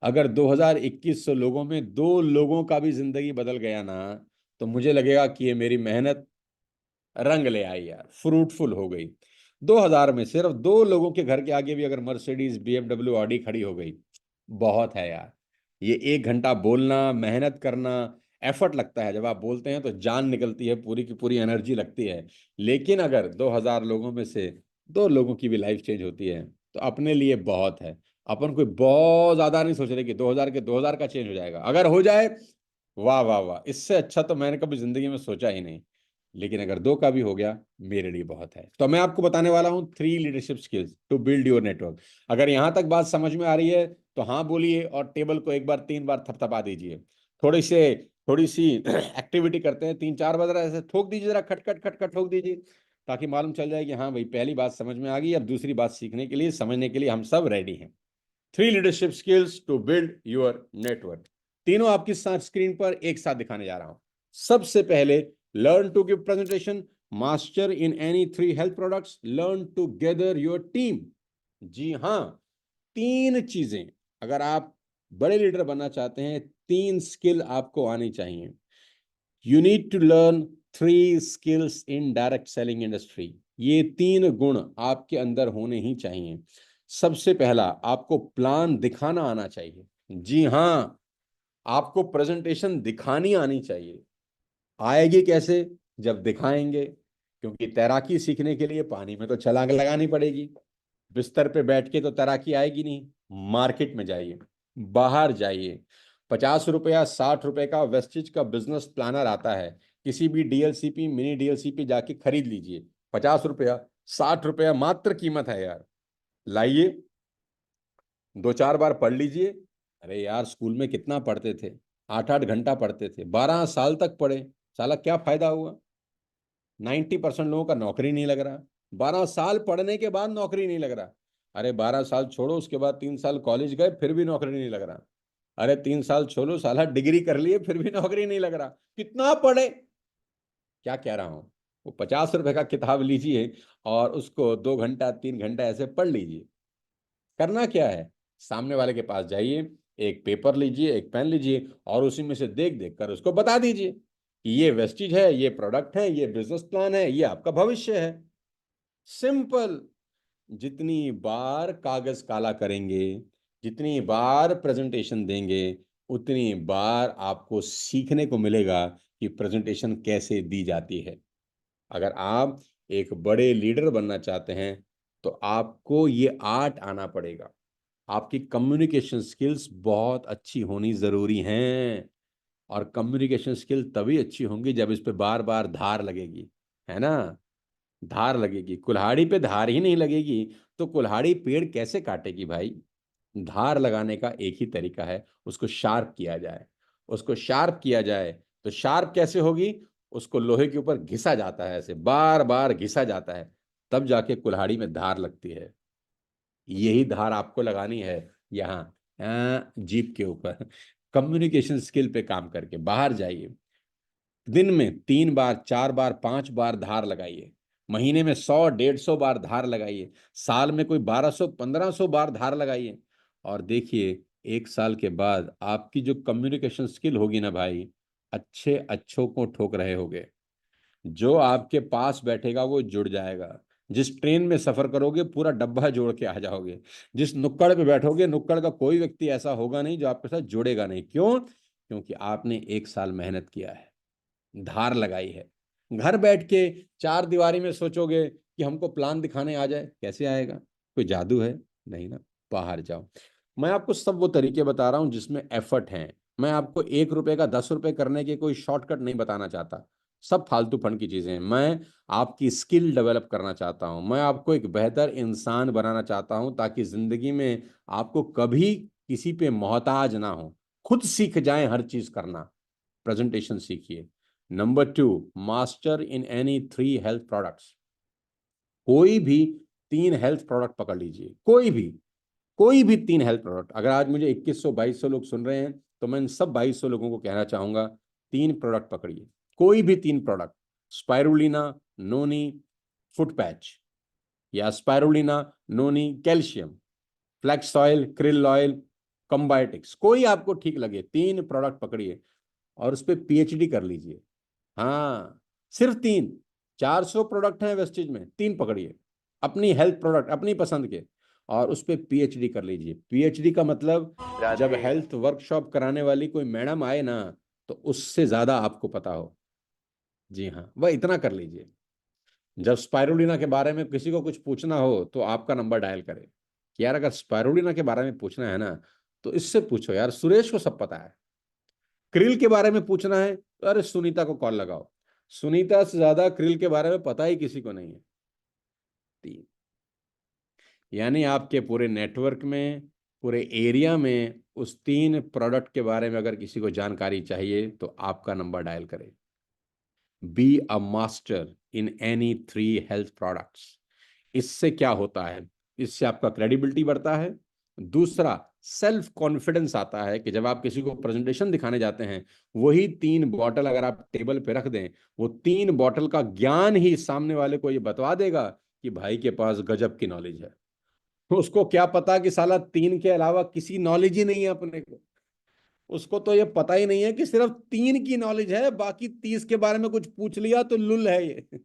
अगर 2100 लोगों में 2 लोगों का भी जिंदगी बदल गया ना, तो मुझे लगेगा कि ये मेरी मेहनत रंग ले आई यार, फ्रूटफुल हो गई। 2000 में सिर्फ 2 लोगों के घर के आगे भी अगर मर्सिडीज BMW ऑडी खड़ी हो गई, बहुत है यार। ये 1 घंटा बोलना, मेहनत करना, एफर्ट लगता है, जब आप बोलते हैं तो जान निकलती है, पूरी की पूरी एनर्जी लगती है। लेकिन अगर 2000 लोगों में से 2 लोगों की भी लाइफ चेंज होती है, तो अपने लिए बहुत है। अपन कोई बहुत ज्यादा नहीं सोच रहे कि 2000 के 2000 का चेंज हो जाएगा, अगर हो जाए वाह वाह वाह, इससे अच्छा तो मैंने कभी जिंदगी में सोचा ही नहीं। लेकिन अगर 2 का भी हो गया, मेरे लिए बहुत है। तो मैं आपको बताने वाला हूं 3 leadership skills to build your network. अगर यहां तक बात समझ में आ रही है तो हाँ बोलिए, और टेबल को एक बार 3 बार थपथपा दीजिए। थोड़ी सी एक्टिविटी करते हैं, 3-4 बार ऐसे ठोक दीजिए, जरा खट खट खट खट ठोक दीजिए, ताकि मालूम चल जाए कि हाँ भाई पहली बात समझ में आ गई, अब दूसरी बात सीखने के लिए, समझने के लिए हम सब रेडी हैं। 3 leadership skills to build your network. तीनों आपकी स्क्रीन पर एक साथ दिखाने जा रहा हूं। सबसे पहले, learn to give presentation, master in any 3 health products, learn to gather your team. जी हां, 3 चीजें, अगर आप बड़े लीडर बनना चाहते हैं, 3 स्किल आपको आनी चाहिए। You need to learn 3 skills in direct selling industry. ये 3 गुण आपके अंदर होने ही चाहिए। सबसे पहला, आपको प्लान दिखाना आना चाहिए। जी हां, आपको प्रेजेंटेशन दिखानी आनी चाहिए। आएगी कैसे? जब दिखाएंगे, क्योंकि तैराकी सीखने के लिए पानी में तो छलांग लगानी पड़ेगी। बिस्तर पे बैठ के तो तैराकी आएगी नहीं। मार्केट में जाइए, बाहर जाइए, 50 रुपया 60 रुपए का वेस्टिज का बिजनेस प्लानर आता है, किसी भी डीएलसीपी मिनी डीएलसीपी जाके खरीद लीजिए। 50 रुपया 60 रुपया मात्र कीमत है यार। लाइए, 2-4 बार पढ़ लीजिए। अरे यार, स्कूल में कितना पढ़ते थे? 8-8 घंटा पढ़ते थे, 12 साल तक पढ़े, साला क्या फायदा हुआ? 90% लोगों का नौकरी नहीं लग रहा। 12 साल पढ़ने के बाद नौकरी नहीं लग रहा। अरे 12 साल छोड़ो, उसके बाद 3 साल कॉलेज गए, फिर भी नौकरी नहीं लग रहा। अरे 3 साल छोड़ो, साला डिग्री कर लिए, फिर भी नौकरी नहीं लग रहा। कितना पढ़े? क्या कह रहा हूं? वो 50 रुपए का किताब लीजिए और उसको 2 घंटा 3 घंटा ऐसे पढ़ लीजिए। करना क्या है? सामने वाले के पास जाइए, एक पेपर लीजिए, एक पेन लीजिए, और उसी में से देख देख कर उसको बता दीजिए कि ये वेस्टिज है, ये प्रोडक्ट है, ये बिजनेस प्लान है, ये आपका भविष्य है। सिंपल। जितनी बार कागज काला करेंगे, जितनी बार प्रेजेंटेशन देंगे, उतनी बार आपको सीखने को मिलेगा कि प्रेजेंटेशन कैसे दी जाती है। अगर आप एक बड़े लीडर बनना चाहते हैं, तो आपको ये आर्ट आना पड़ेगा। आपकी कम्युनिकेशन स्किल्स बहुत अच्छी होनी जरूरी हैं। और कम्युनिकेशन स्किल तभी अच्छी होंगी जब इस पे बार बार धार लगेगी, है ना? धार लगेगी। कुल्हाड़ी पे धार ही नहीं लगेगी तो कुल्हाड़ी पेड़ कैसे काटेगी भाई? धार लगाने का एक ही तरीका है, उसको शार्प किया जाए। उसको शार्प किया जाए तो शार्प कैसे होगी? उसको लोहे के ऊपर घिसा जाता है, ऐसे बार बार घिसा जाता है, तब जाके कुल्हाड़ी में धार लगती है। यही धार आपको लगानी है यहाँ, जीप के ऊपर। कम्युनिकेशन स्किल पे काम करके बाहर जाइए। दिन में 3 बार 4 बार 5 बार धार लगाइए। महीने में 100-150 बार धार लगाइए। साल में कोई 1200-1500 बार धार लगाइए। और देखिए, 1 साल के बाद आपकी जो कम्युनिकेशन स्किल होगी ना भाई, अच्छे अच्छों को ठोक रहे होगे। जो आपके पास बैठेगा वो जुड़ जाएगा। जिस ट्रेन में सफर करोगे, पूरा डब्बा जोड़ के आ जाओगे। जिस नुक्कड़ पे बैठोगे, नुक्कड़ का कोई व्यक्ति ऐसा होगा नहीं जो आपके साथ जुड़ेगा नहीं। क्यों? क्योंकि आपने 1 साल मेहनत किया है, धार लगाई है। घर बैठ के 4 दीवारी में सोचोगे कि हमको प्लान दिखाने आ जाए, कैसे आएगा? कोई जादू है? नहीं ना। बाहर जाओ। मैं आपको सब वो तरीके बता रहा हूं जिसमें एफर्ट है। मैं आपको 1 रुपए का 10 रुपए करने के कोई शॉर्टकट नहीं बताना चाहता। सब फालतू फंड की चीजें हैं। मैं आपकी स्किल डेवलप करना चाहता हूं। मैं आपको एक बेहतर इंसान बनाना चाहता हूं, ताकि जिंदगी में आपको कभी किसी पे मोहताज ना हो। खुद सीख जाएं हर चीज करना। प्रेजेंटेशन सीखिए। Number 2, master in any 3 health products. कोई भी 3 हेल्थ प्रोडक्ट पकड़ लीजिए, कोई भी 3 हेल्थ प्रोडक्ट। अगर आज मुझे 2100-2200 लोग सुन रहे हैं, तो मैं इन सब 2200 लोगों को कहना चाहूंगा, 3 प्रोडक्ट पकड़िए। कोई भी 3 product. Spirulina noni foot patch, या spirulina noni calcium, flax oil, krill oil, combiotics, कोई आपको ठीक लगे, 3 प्रोडक्ट पकड़िए और उस पर पीएचडी कर लीजिए। हाँ, सिर्फ 3। 400 प्रोडक्ट हैं वेस्टेज में, 3 पकड़िए, अपनी हेल्थ प्रोडक्ट अपनी पसंद के, और उस पर पीएचडी कर लीजिए। पीएचडी का मतलब, जब राधे। हेल्थ वर्कशॉप कराने वाली कोई मैडम आए ना, तो उससे ज्यादा आपको पता हो। जी हाँ, वह इतना कर लीजिए। जब स्पायरुलिना के बारे में किसी को कुछ पूछना हो, तो आपका नंबर डायल करे कि यार, अगर स्पायरुलिना के बारे में पूछना है ना, तो इससे पूछो यार, सुरेश को सब पता है। क्रिल के बारे में पूछना है, तो अरे सुनीता को कॉल लगाओ। सुनीता से ज्यादा क्रिल के बारे में पता ही किसी को नहीं है। 3। यानी आपके पूरे नेटवर्क में, पूरे एरिया में उस 3 प्रोडक्ट के बारे में अगर किसी को जानकारी चाहिए, तो आपका नंबर डायल करें। Be a master in any 3 health products. इससे क्या होता है? इससे आपका क्रेडिबिलिटी बढ़ता है, दूसरा, सेल्फ कॉन्फिडेंस आता है कि जब आप किसी को प्रेजेंटेशन दिखाने जाते हैं, वही 3 बॉटल अगर आप टेबल पे रख दें, वो 3 बॉटल का ज्ञान ही सामने वाले को ये बतवा देगा कि भाई के पास गजब की नॉलेज है। उसको क्या पता कि साला 3 के अलावा किसी नॉलेज ही नहीं है अपने को। उसको तो ये पता ही नहीं है कि सिर्फ 3 की नॉलेज है, बाकी 30 के बारे में कुछ पूछ लिया तो लुल है ये।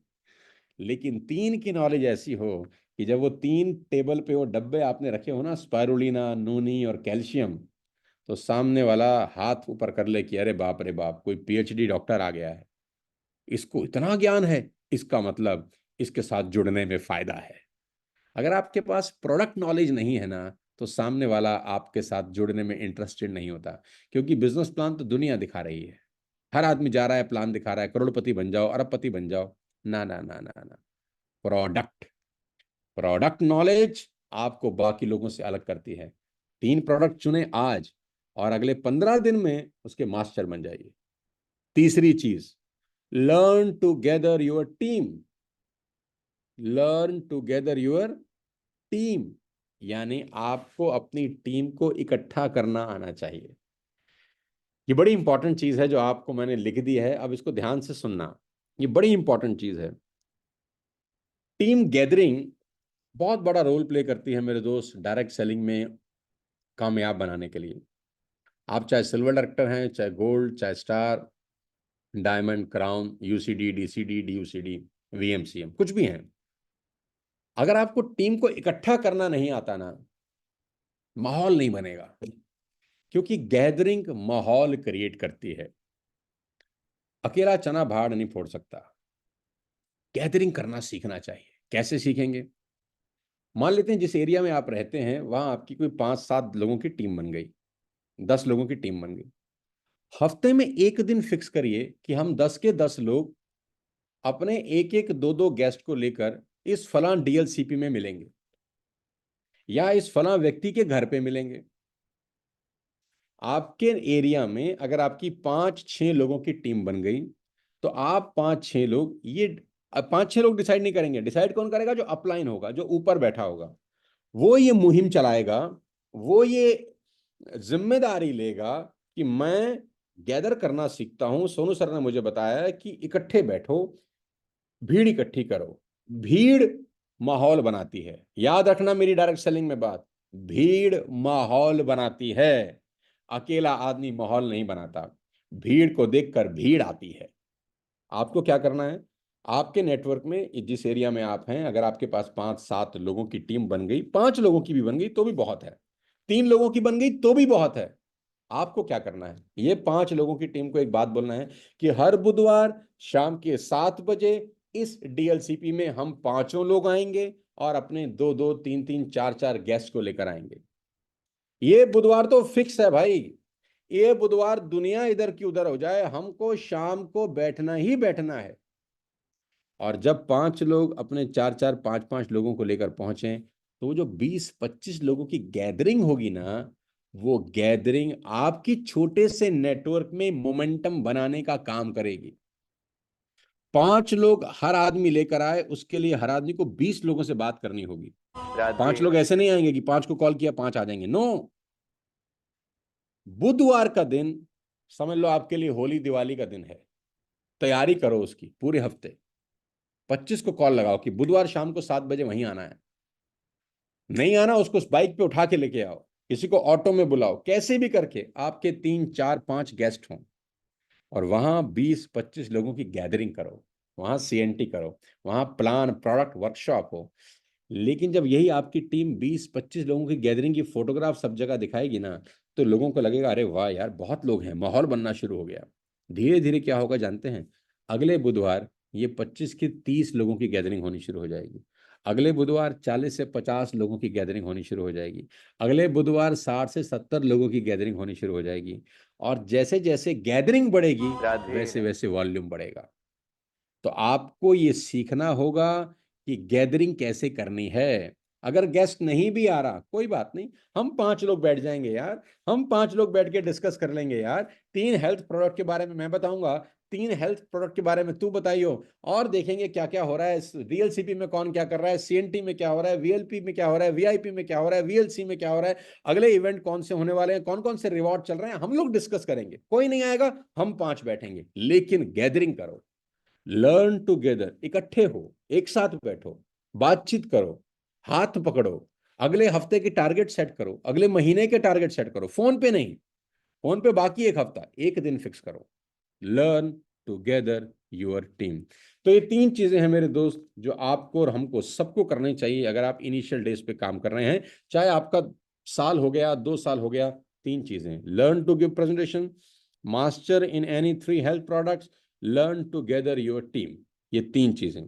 लेकिन 3 की नॉलेज ऐसी हो कि जब वो 3 टेबल पे वो डब्बे आपने रखे हो ना, स्पायरुलिना, नूनी और कैल्शियम, तो सामने वाला हाथ ऊपर कर ले कि अरे बाप रे बाप, कोई पीएचडी डॉक्टर आ गया है, इसको इतना ज्ञान है, इसका मतलब इसके साथ जुड़ने में फायदा है। अगर आपके पास प्रोडक्ट नॉलेज नहीं है ना, तो सामने वाला आपके साथ जुड़ने में इंटरेस्टेड नहीं होता। क्योंकि बिजनेस प्लान तो दुनिया दिखा रही है, हर आदमी जा रहा है, प्लान दिखा रहा है, करोड़पति बन जाओ, अरबपति बन जाओ। ना ना ना ना ना, प्रोडक्ट, प्रोडक्ट नॉलेज आपको बाकी लोगों से अलग करती है। 3 प्रोडक्ट चुने आज, और अगले 15 दिन में उसके मास्टर बन जाइए। तीसरी चीज, learn together your team. Learn together your team, यानी आपको अपनी टीम को इकट्ठा करना आना चाहिए। ये बड़ी इंपॉर्टेंट चीज है जो आपको मैंने लिख दी है, अब इसको ध्यान से सुनना। ये बड़ी इंपॉर्टेंट चीज है। टीम गैदरिंग बहुत बड़ा रोल प्ले करती है मेरे दोस्त, डायरेक्ट सेलिंग में कामयाब बनाने के लिए। आप चाहे सिल्वर डायरेक्टर हैं, चाहे गोल्ड, चाहे star, diamond, crown, UCD, DCD, DUCD, VMCM, कुछ भी हैं, अगर आपको टीम को इकट्ठा करना नहीं आता ना, माहौल नहीं बनेगा। क्योंकि गैदरिंग माहौल क्रिएट करती है। अकेला चना भाड़ नहीं फोड़ सकता, गैदरिंग करना सीखना चाहिए। कैसे सीखेंगे? मान लेते हैं जिस एरिया में आप रहते हैं वहां आपकी कोई 5-7 लोगों की टीम बन गई, 10 लोगों की टीम बन गई। हफ्ते में एक दिन फिक्स करिए कि हम 10 के 10 लोग अपने एक एक दो दो गेस्ट को लेकर इस फलां डीएलसीपी में मिलेंगे, या इस फलां व्यक्ति के घर पे मिलेंगे। आपके एरिया में अगर आपकी 5-6 लोगों की टीम बन गई, तो आप 5-6 लोग, ये 5-6 लोग डिसाइड नहीं करेंगे। डिसाइड कौन करेगा? जो अपलाइन होगा, जो ऊपर बैठा होगा, वो ये मुहिम चलाएगा, वो ये जिम्मेदारी लेगा कि मैं गैदर करना सीखता हूं। सोनू सर ने मुझे बताया कि इकट्ठे बैठो, भीड़ इकट्ठी करो। भीड़ माहौल बनाती है। याद रखना मेरी डायरेक्ट सेलिंग में बात, भीड़ माहौल बनाती है, अकेला आदमी माहौल नहीं बनाता। भीड़ को देखकर भीड़ आती है। आपको क्या करना है? आपके नेटवर्क में जिस एरिया में आप हैं, अगर आपके पास 5-7 लोगों की टीम बन गई, 5 लोगों की भी बन गई तो भी बहुत है, 3 लोगों की बन गई तो भी बहुत है। आपको क्या करना है? ये 5 लोगों की टीम को एक बात बोलना है कि हर बुधवार शाम के 7 बजे इस डीएलसीपी में हम पांचों लोग आएंगे और अपने 2-2, 3-3, 4-4 गेस्ट को लेकर आएंगे। ये बुधवार तो फिक्स है भाई। ये बुधवार दुनिया इधर की उधर हो जाए, हमको शाम को बैठना ही बैठना है। और जब 5 लोग अपने 4-4, 5-5 लोगों को लेकर पहुंचे, तो जो 20-25 लोगों की गैदरिंग होगी ना, वो गैदरिंग आपकी छोटे से नेटवर्क में मोमेंटम बनाने का काम करेगी। 5 लोग हर आदमी लेकर आए, उसके लिए हर आदमी को 20 लोगों से बात करनी होगी। 5 लोग ऐसे नहीं आएंगे कि 5 को कॉल किया 5 आ जाएंगे, नो। बुधवार का दिन समझ लो आपके लिए होली दिवाली का दिन है। तैयारी करो उसकी पूरे हफ्ते। 25 को कॉल लगाओ कि बुधवार शाम को 7 बजे वहीं आना है। नहीं आना, उसको बाइक पे उठा के लेके आओ, किसी को ऑटो में बुलाओ, कैसे भी करके आपके 3-4-5 गेस्ट हों, और वहां 20-25 लोगों की गैदरिंग करो, वहां सीएनटी करो, वहां प्लान प्रोडक्ट वर्कशॉप हो। लेकिन जब यही आपकी टीम 20-25 लोगों की गैदरिंग की फोटोग्राफ सब जगह दिखाएगी ना, तो लोगों को लगेगा अरे वाह यार बहुत लोग हैं, माहौल बनना शुरू हो गया। धीरे धीरे क्या होगा जानते हैं? अगले बुधवार ये 25 की 30 लोगों की गैदरिंग होनी शुरू हो जाएगी। अगले बुधवार 40 से 50 लोगों की गैदरिंग होनी शुरू हो जाएगी। अगले बुधवार 60 से 70 लोगों की गैदरिंग होनी शुरू हो जाएगी। और जैसे जैसे गैदरिंग बढ़ेगी, वैसे वैसे वॉल्यूम बढ़ेगा। तो आपको ये सीखना होगा कि गैदरिंग कैसे करनी है। अगर गेस्ट नहीं भी आ रहा, कोई बात नहीं, हम 5 लोग बैठ जाएंगे यार, हम 5 लोग बैठ के डिस्कस कर लेंगे यार। 3 हेल्थ प्रोडक्ट के बारे में मैं बताऊंगा, 3 हेल्थ प्रोडक्ट के बारे में तू बताइयो, और देखेंगे क्या क्या हो रहा है, वीएलसीपी में कौन क्या कर रहा है, सीएनटी में क्या हो रहा है, वीएलपी में क्या हो रहा है, वीआईपी में क्या हो रहा है, वीएलसी में क्या हो रहा है, अगले इवेंट कौन से होने वाले हैं, कौन कौन से रिवॉर्ड चल रहे हैं, हम लोग डिस्कस करेंगे। कोई नहीं आएगा, हम 5 बैठेंगे, लेकिन गैदरिंग करो, लर्न टुगेदर, इकट्ठे हो, एक साथ बैठो, बातचीत करो, हाथ पकड़ो, अगले हफ्ते की टारगेट सेट करो, अगले महीने के टारगेट सेट करो, फोन पे नहीं, फोन पे बाकी एक हफ्ता, एक दिन फिक्स करो, लर्न टुगेदर योर टीम। तो ये 3 चीजें हैं मेरे दोस्त, जो आपको और हमको सबको करनी चाहिए अगर आप इनिशियल डेज पे काम कर रहे हैं, चाहे आपका साल हो गया, 2 साल हो गया। 3 चीजें, learn to give presentation, master in any 3 health products, learn together your team. ये 3 चीजें।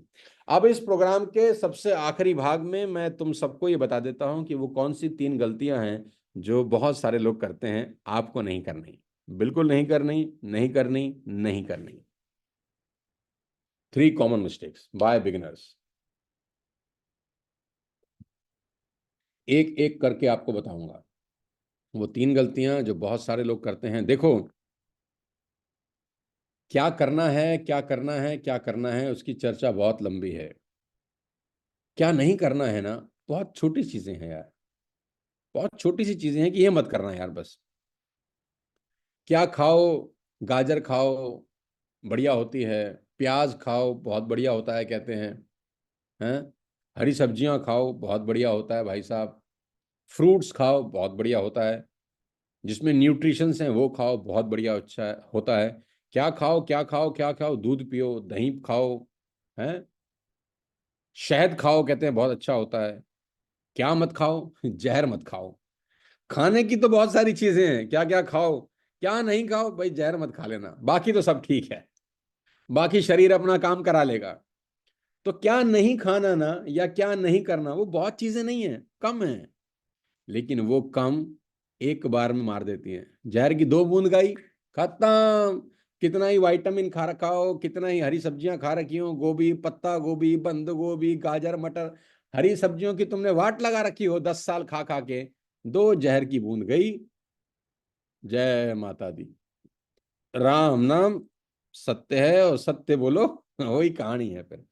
अब इस प्रोग्राम के सबसे आखिरी भाग में मैं तुम सबको ये बता देता हूं कि वो कौन सी 3 गलतियां हैं जो बहुत सारे लोग करते हैं, आपको नहीं करनी, बिल्कुल नहीं करनी, नहीं करनी, नहीं करनी। 3 कॉमन मिस्टेक्स बाय बिगिनर्स, एक एक करके आपको बताऊंगा वो 3 गलतियां जो बहुत सारे लोग करते हैं। देखो, क्या करना है, क्या करना है, क्या करना है, उसकी चर्चा बहुत लंबी है। क्या नहीं करना है ना, बहुत छोटी चीजें हैं यार, बहुत छोटी सी चीजें हैं कि ये मत करना यार बस। क्या खाओ, गाजर खाओ, बढ़िया होती है, प्याज खाओ, बहुत बढ़िया होता है कहते हैं, हरी सब्जियां खाओ, बहुत बढ़िया होता है भाई साहब, फ्रूट्स खाओ, बहुत बढ़िया होता है, जिसमें न्यूट्रिशंस हैं वो खाओ, बहुत बढ़िया अच्छा होता है। क्या खाओ, क्या खाओ, क्या खाओ, दूध पियो, दही खाओ, हैं, शहद खाओ, कहते हैं बहुत अच्छा होता है। क्या मत खाओ, जहर मत खाओ। खाने की तो बहुत सारी चीजें हैं, क्या क्या खाओ, क्या नहीं खाओ भाई, जहर मत खा लेना, बाकी तो सब ठीक है, बाकी शरीर अपना काम करा लेगा। तो क्या नहीं खाना ना, या क्या नहीं करना, वो बहुत चीजें नहीं है, कम है, लेकिन वो कम एक बार में मार देती हैं। जहर की 2 बूंद गई, खत्म। कितना ही विटामिन खा रखा हो, कितना ही हरी सब्जियां खा रखी हो, गोभी, पत्ता गोभी, बंद गोभी, गाजर, मटर, हरी सब्जियों की तुमने वाट लगा रखी हो 10 साल खा खा के, 2 जहर की बूंद गई, जय माता दी। राम नाम सत्य है, और सत्य बोलो, वही कहानी है फिर।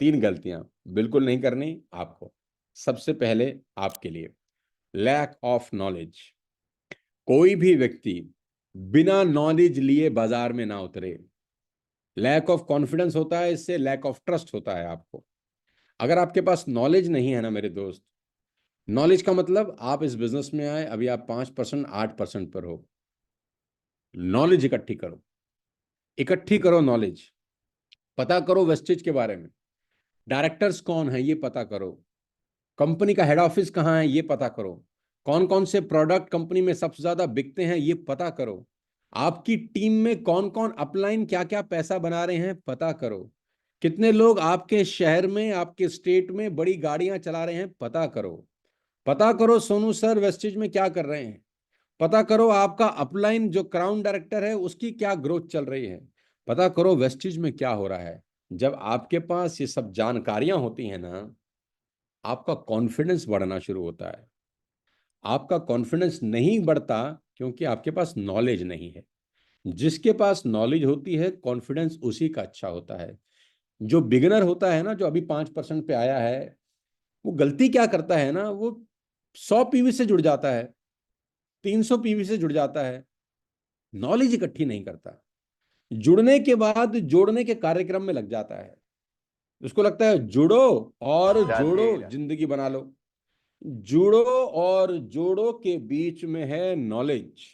3 गलतियां बिल्कुल नहीं करनी आपको। सबसे पहले आपके लिए, लैक ऑफ नॉलेज। कोई भी व्यक्ति बिना नॉलेज लिए बाजार में ना उतरे। लैक ऑफ कॉन्फिडेंस होता है, इससे लैक ऑफ ट्रस्ट होता है आपको। अगर आपके पास नॉलेज नहीं है ना मेरे दोस्त, नॉलेज का मतलब आप इस बिजनेस में आए, अभी आप 5% 8% पर हो, नॉलेज इकट्ठी करो, इकट्ठी करो नॉलेज, पता करो वेस्टेज के बारे में, डायरेक्टर्स कौन है ये पता करो, कंपनी का हेड ऑफिस कहाँ है ये पता करो, कौन कौन से प्रोडक्ट कंपनी में सबसे ज्यादा बिकते हैं ये पता करो, आपकी टीम में कौन कौन अपलाइन क्या क्या पैसा बना रहे हैं पता करो, कितने लोग आपके शहर में, आपके स्टेट में बड़ी गाड़ियां चला रहे हैं पता करो, पता करो सोनू सर वेस्टेज में क्या कर रहे हैं, पता करो आपका अपलाइन जो क्राउन डायरेक्टर है उसकी क्या ग्रोथ चल रही है, पता करो वेस्टेज में क्या हो रहा है। जब आपके पास ये सब जानकारियां होती हैं ना, आपका कॉन्फिडेंस बढ़ना शुरू होता है। आपका कॉन्फिडेंस नहीं बढ़ता क्योंकि आपके पास नॉलेज नहीं है। जिसके पास नॉलेज होती है, कॉन्फिडेंस उसी का अच्छा होता है। जो बिगिनर होता है ना, जो अभी 5% पे आया है, वो गलती क्या करता है ना, वो 100 पीवी से जुड़ जाता है, 300 पीवी से जुड़ जाता है, नॉलेज इकट्ठी नहीं करता। जुड़ने के बाद जोड़ने के कार्यक्रम में लग जाता है, उसको लगता है जुड़ो और राधे जोड़ो, राधे। जिंदगी बना लो। जुड़ो और जोड़ो के बीच में है नॉलेज,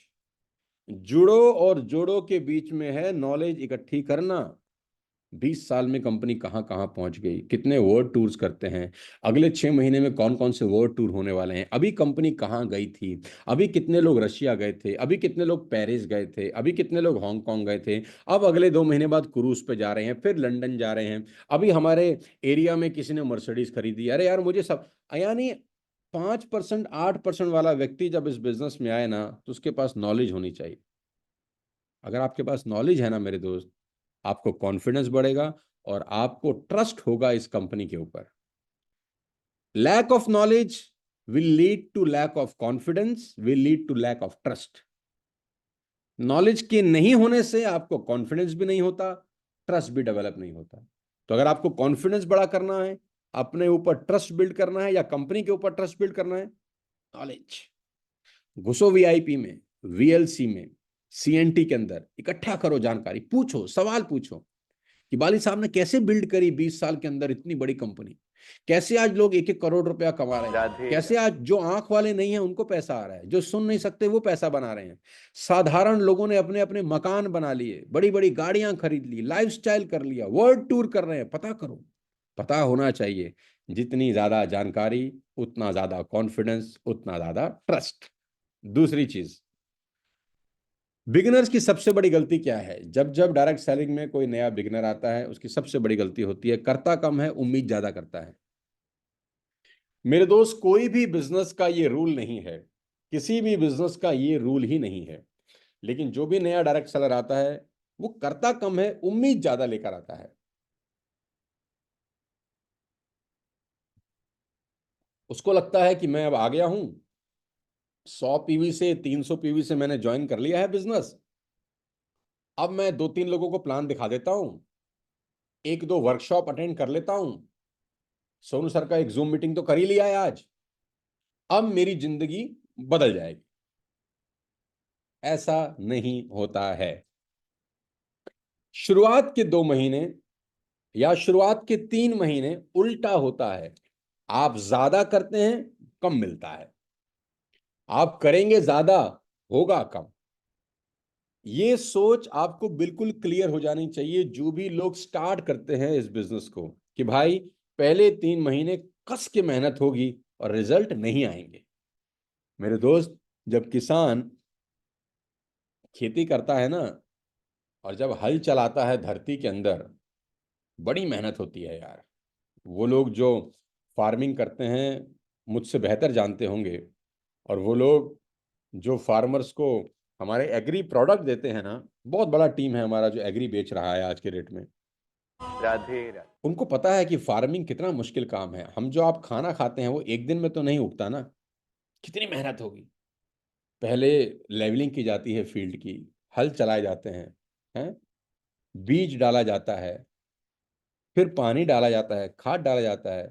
जुड़ो और जोड़ो के बीच में है नॉलेज इकट्ठी करना। 20 साल में कंपनी कहाँ कहाँ पहुंच गई, कितने वर्ल्ड टूर्स करते हैं, अगले 6 महीने में कौन कौन से वर्ल्ड टूर होने वाले हैं, अभी कंपनी कहाँ गई थी, अभी कितने लोग रशिया गए थे, अभी कितने लोग पेरिस गए थे, अभी कितने लोग हांगकांग गए थे, अब अगले 2 महीने बाद क्रूज पे जा रहे हैं, फिर लंदन जा रहे हैं, अभी हमारे एरिया में किसी ने मर्सिडीज खरीदी। अरे यार मुझे सब, यानी 5% 8% वाला व्यक्ति जब इस बिजनेस में आए ना, तो उसके पास नॉलेज होनी चाहिए। अगर आपके पास नॉलेज है ना मेरे दोस्त, आपको कॉन्फिडेंस बढ़ेगा और आपको ट्रस्ट होगा इस कंपनी के ऊपर। Lack of knowledge will lead to lack of confidence, will lead to lack of trust. Knowledge के नहीं होने से आपको कॉन्फिडेंस भी नहीं होता, ट्रस्ट भी डेवलप नहीं होता। तो अगर आपको कॉन्फिडेंस बड़ा करना है, अपने ऊपर ट्रस्ट बिल्ड करना है या कंपनी के ऊपर ट्रस्ट बिल्ड करना है, नॉलेज। घुसो वीआईपी में, वीएलसी में, सीएनटी के अंदर, इकट्ठा करो जानकारी, पूछो, सवाल पूछो कि बाली साहब ने कैसे बिल्ड करी 20 साल के अंदर इतनी बड़ी कंपनी, कैसे आज लोग 1-1 करोड़ रुपया कमा रहे हैं, राधे कैसे आज जो आंख वाले नहीं है उनको पैसा आ रहा है, जो सुन नहीं सकते वो पैसा बना रहे हैं, साधारण लोगों ने अपने अपने मकान बना लिए, बड़ी बड़ी गाड़ियां खरीद ली, लाइफस्टाइल कर लिया, वर्ल्ड टूर कर रहे हैं। पता करो, पता होना चाहिए। जितनी ज्यादा जानकारी उतना ज्यादा कॉन्फिडेंस, उतना ज्यादा ट्रस्ट। दूसरी चीज, बिगिनर्स की सबसे बड़ी गलती क्या है? जब जब डायरेक्ट सेलिंग में कोई नया बिगिनर आता है, उसकी सबसे बड़ी गलती होती है करता कम है, उम्मीद ज्यादा करता है। मेरे दोस्त, कोई भी बिजनेस का ये रूल नहीं है, किसी भी बिजनेस का ये रूल ही नहीं है। लेकिन जो भी नया डायरेक्ट सेलर आता है, वो करता कम है, उम्मीद ज्यादा लेकर आता है। उसको लगता है कि मैं अब आ गया हूं, 100 पीवी से 300 पीवी से मैंने ज्वाइन कर लिया है बिजनेस, अब मैं 2-3 लोगों को प्लान दिखा देता हूं, 1-2 वर्कशॉप अटेंड कर लेता हूं, सोनू सर का एक जूम मीटिंग तो कर ही लिया है आज, अब मेरी जिंदगी बदल जाएगी। ऐसा नहीं होता है। शुरुआत के 2 महीने या शुरुआत के 3 महीने उल्टा होता है। आप ज्यादा करते हैं, कम मिलता है। आप करेंगे ज्यादा, होगा कम। ये सोच आपको बिल्कुल क्लियर हो जानी चाहिए जो भी लोग स्टार्ट करते हैं इस बिजनेस को, कि भाई पहले 3 महीने कस के मेहनत होगी और रिजल्ट नहीं आएंगे। मेरे दोस्त, जब किसान खेती करता है ना, और जब हल चलाता है धरती के अंदर, बड़ी मेहनत होती है यार। वो लोग जो फार्मिंग करते हैं मुझसे बेहतर जानते होंगे, और वो लोग जो फार्मर्स को हमारे एग्री प्रोडक्ट देते हैं ना, बहुत बड़ा टीम है हमारा जो एग्री बेच रहा है आज के रेट में। राधे राधे। उनको पता है कि फार्मिंग कितना मुश्किल काम है। हम जो आप खाना खाते हैं वो एक दिन में तो नहीं उगता ना, कितनी मेहनत होगी। पहले लेवलिंग की जाती है फील्ड की, हल चलाए जाते हैं, बीज डाला जाता है, फिर पानी डाला जाता है, खाद डाला जाता है,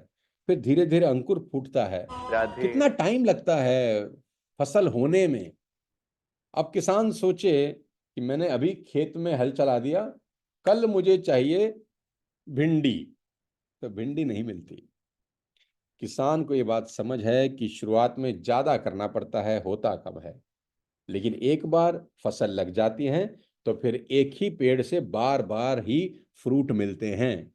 फिर धीरे धीरे अंकुर फूटता है। राधे कितना टाइम लगता है फसल होने में। अब किसान सोचे कि मैंने अभी खेत में हल चला दिया, कल मुझे चाहिए भिंडी, तो भिंडी नहीं मिलती। किसान को ये बात समझ है कि शुरुआत में ज्यादा करना पड़ता है, होता कम है। लेकिन एक बार फसल लग जाती है तो फिर एक ही पेड़ से बार बार ही फ्रूट मिलते हैं।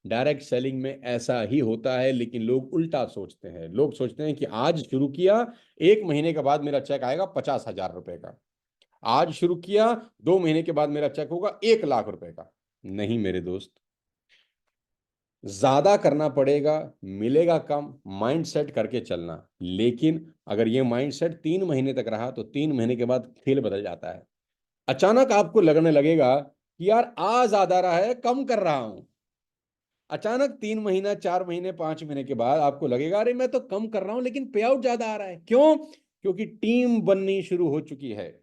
डायरेक्ट सेलिंग में ऐसा ही होता है, लेकिन लोग उल्टा सोचते हैं। लोग सोचते हैं कि आज शुरू किया, 1 महीने के बाद मेरा चेक आएगा 50,000 रुपए का। आज शुरू किया, 2 महीने के बाद मेरा चेक होगा 1 लाख रुपए का। नहीं मेरे दोस्त, ज्यादा करना पड़ेगा, मिलेगा कम, माइंड सेट करके चलना। लेकिन अगर ये माइंड सेट 3 महीने तक रहा तो 3 महीने के बाद खेल बदल जाता है। अचानक आपको लगने लगेगा कि यार आ ज्यादा रहा है, कम कर रहा हूं। अचानक 3 महीना, 4 महीने, 5 महीने के बाद आपको लगेगा अरे मैं तो कम कर रहा हूं लेकिन पे आउट ज्यादा आ रहा है। क्यों? क्योंकि टीम बननी शुरू हो चुकी है,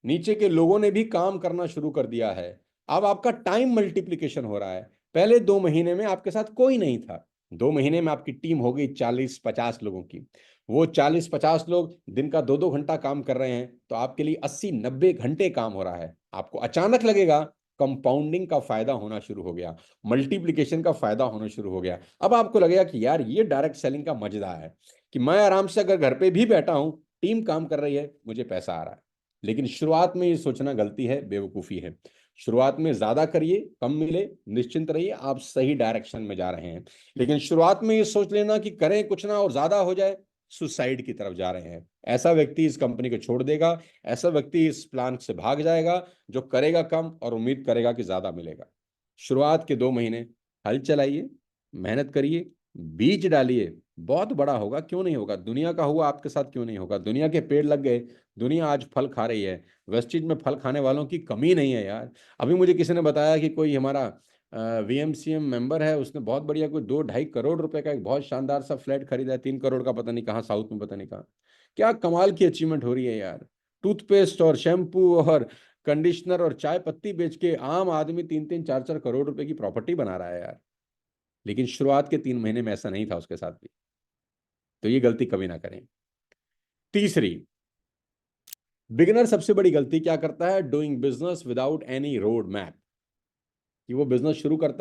नीचे के लोगों ने भी काम करना शुरू कर दिया है। अब आपका टाइम मल्टीप्लिकेशन हो रहा है। पहले 2 महीने में आपके साथ कोई नहीं था, 2 महीने में आपकी टीम हो गई 40-50 लोगों की। वो 40-50 लोग दिन का 2-2 घंटा काम कर रहे हैं, तो आपके लिए 80-90 घंटे काम हो रहा है। आपको अचानक लगेगा कंपाउंडिंग का फायदा होना शुरू हो गया, मल्टीप्लिकेशन का फायदा होना शुरू हो गया। अब आपको लगेगा कि यार ये डायरेक्ट सेलिंग का मजा है कि मैं आराम से अगर घर पे भी बैठा हूं, टीम काम कर रही है, मुझे पैसा आ रहा है। लेकिन शुरुआत में ये सोचना गलती है, बेवकूफ़ी है। शुरुआत में ज़्यादा करिए, कम मिले, निश्चिंत रहिए, आप सही डायरेक्शन में जा रहे हैं। लेकिन शुरुआत में ये सोच लेना कि करें कुछ ना और ज़्यादा हो जाए, सुसाइड की तरफ जा रहे हैं। ऐसा व्यक्ति इस कंपनी को छोड़ देगा, ऐसा व्यक्ति इस प्लान से भाग जाएगा जो करेगा कम और उम्मीद करेगा कि ज़्यादा मिलेगा। शुरुआत के 2 महीने हल चलाइए, मेहनत करिए, बीज डालिए, बहुत बड़ा होगा। क्यों नहीं होगा? दुनिया का हुआ आपके साथ क्यों नहीं होगा? दुनिया के पेड़ लग गए, दुनिया आज फल खा रही है। वेस्टिज में फल खाने वालों की कमी नहीं है यार। अभी मुझे किसी ने बताया कि कोई हमारा वीएमसीएम मेंबर है, उसने बहुत बढ़िया कोई 2-2.5 करोड़ रुपए का एक बहुत शानदार सा फ्लैट खरीदा है, 3 करोड़ का, पता नहीं कहाँ साउथ में, पता नहीं कहाँ। क्या कमाल की अचीवमेंट हो रही है यार। टूथपेस्ट और शैम्पू और कंडीशनर और चाय पत्ती बेच के आम आदमी 3-3 4-4 करोड़ रुपए की प्रॉपर्टी बना रहा है यार। लेकिन शुरुआत के 3 महीने में ऐसा नहीं था उसके साथ भी। तो ये गलती कभी ना करें। तीसरी, बिगिनर सबसे बड़ी गलती क्या करता है? Doing business without any road map. कि वो बिजनेस शुरू करता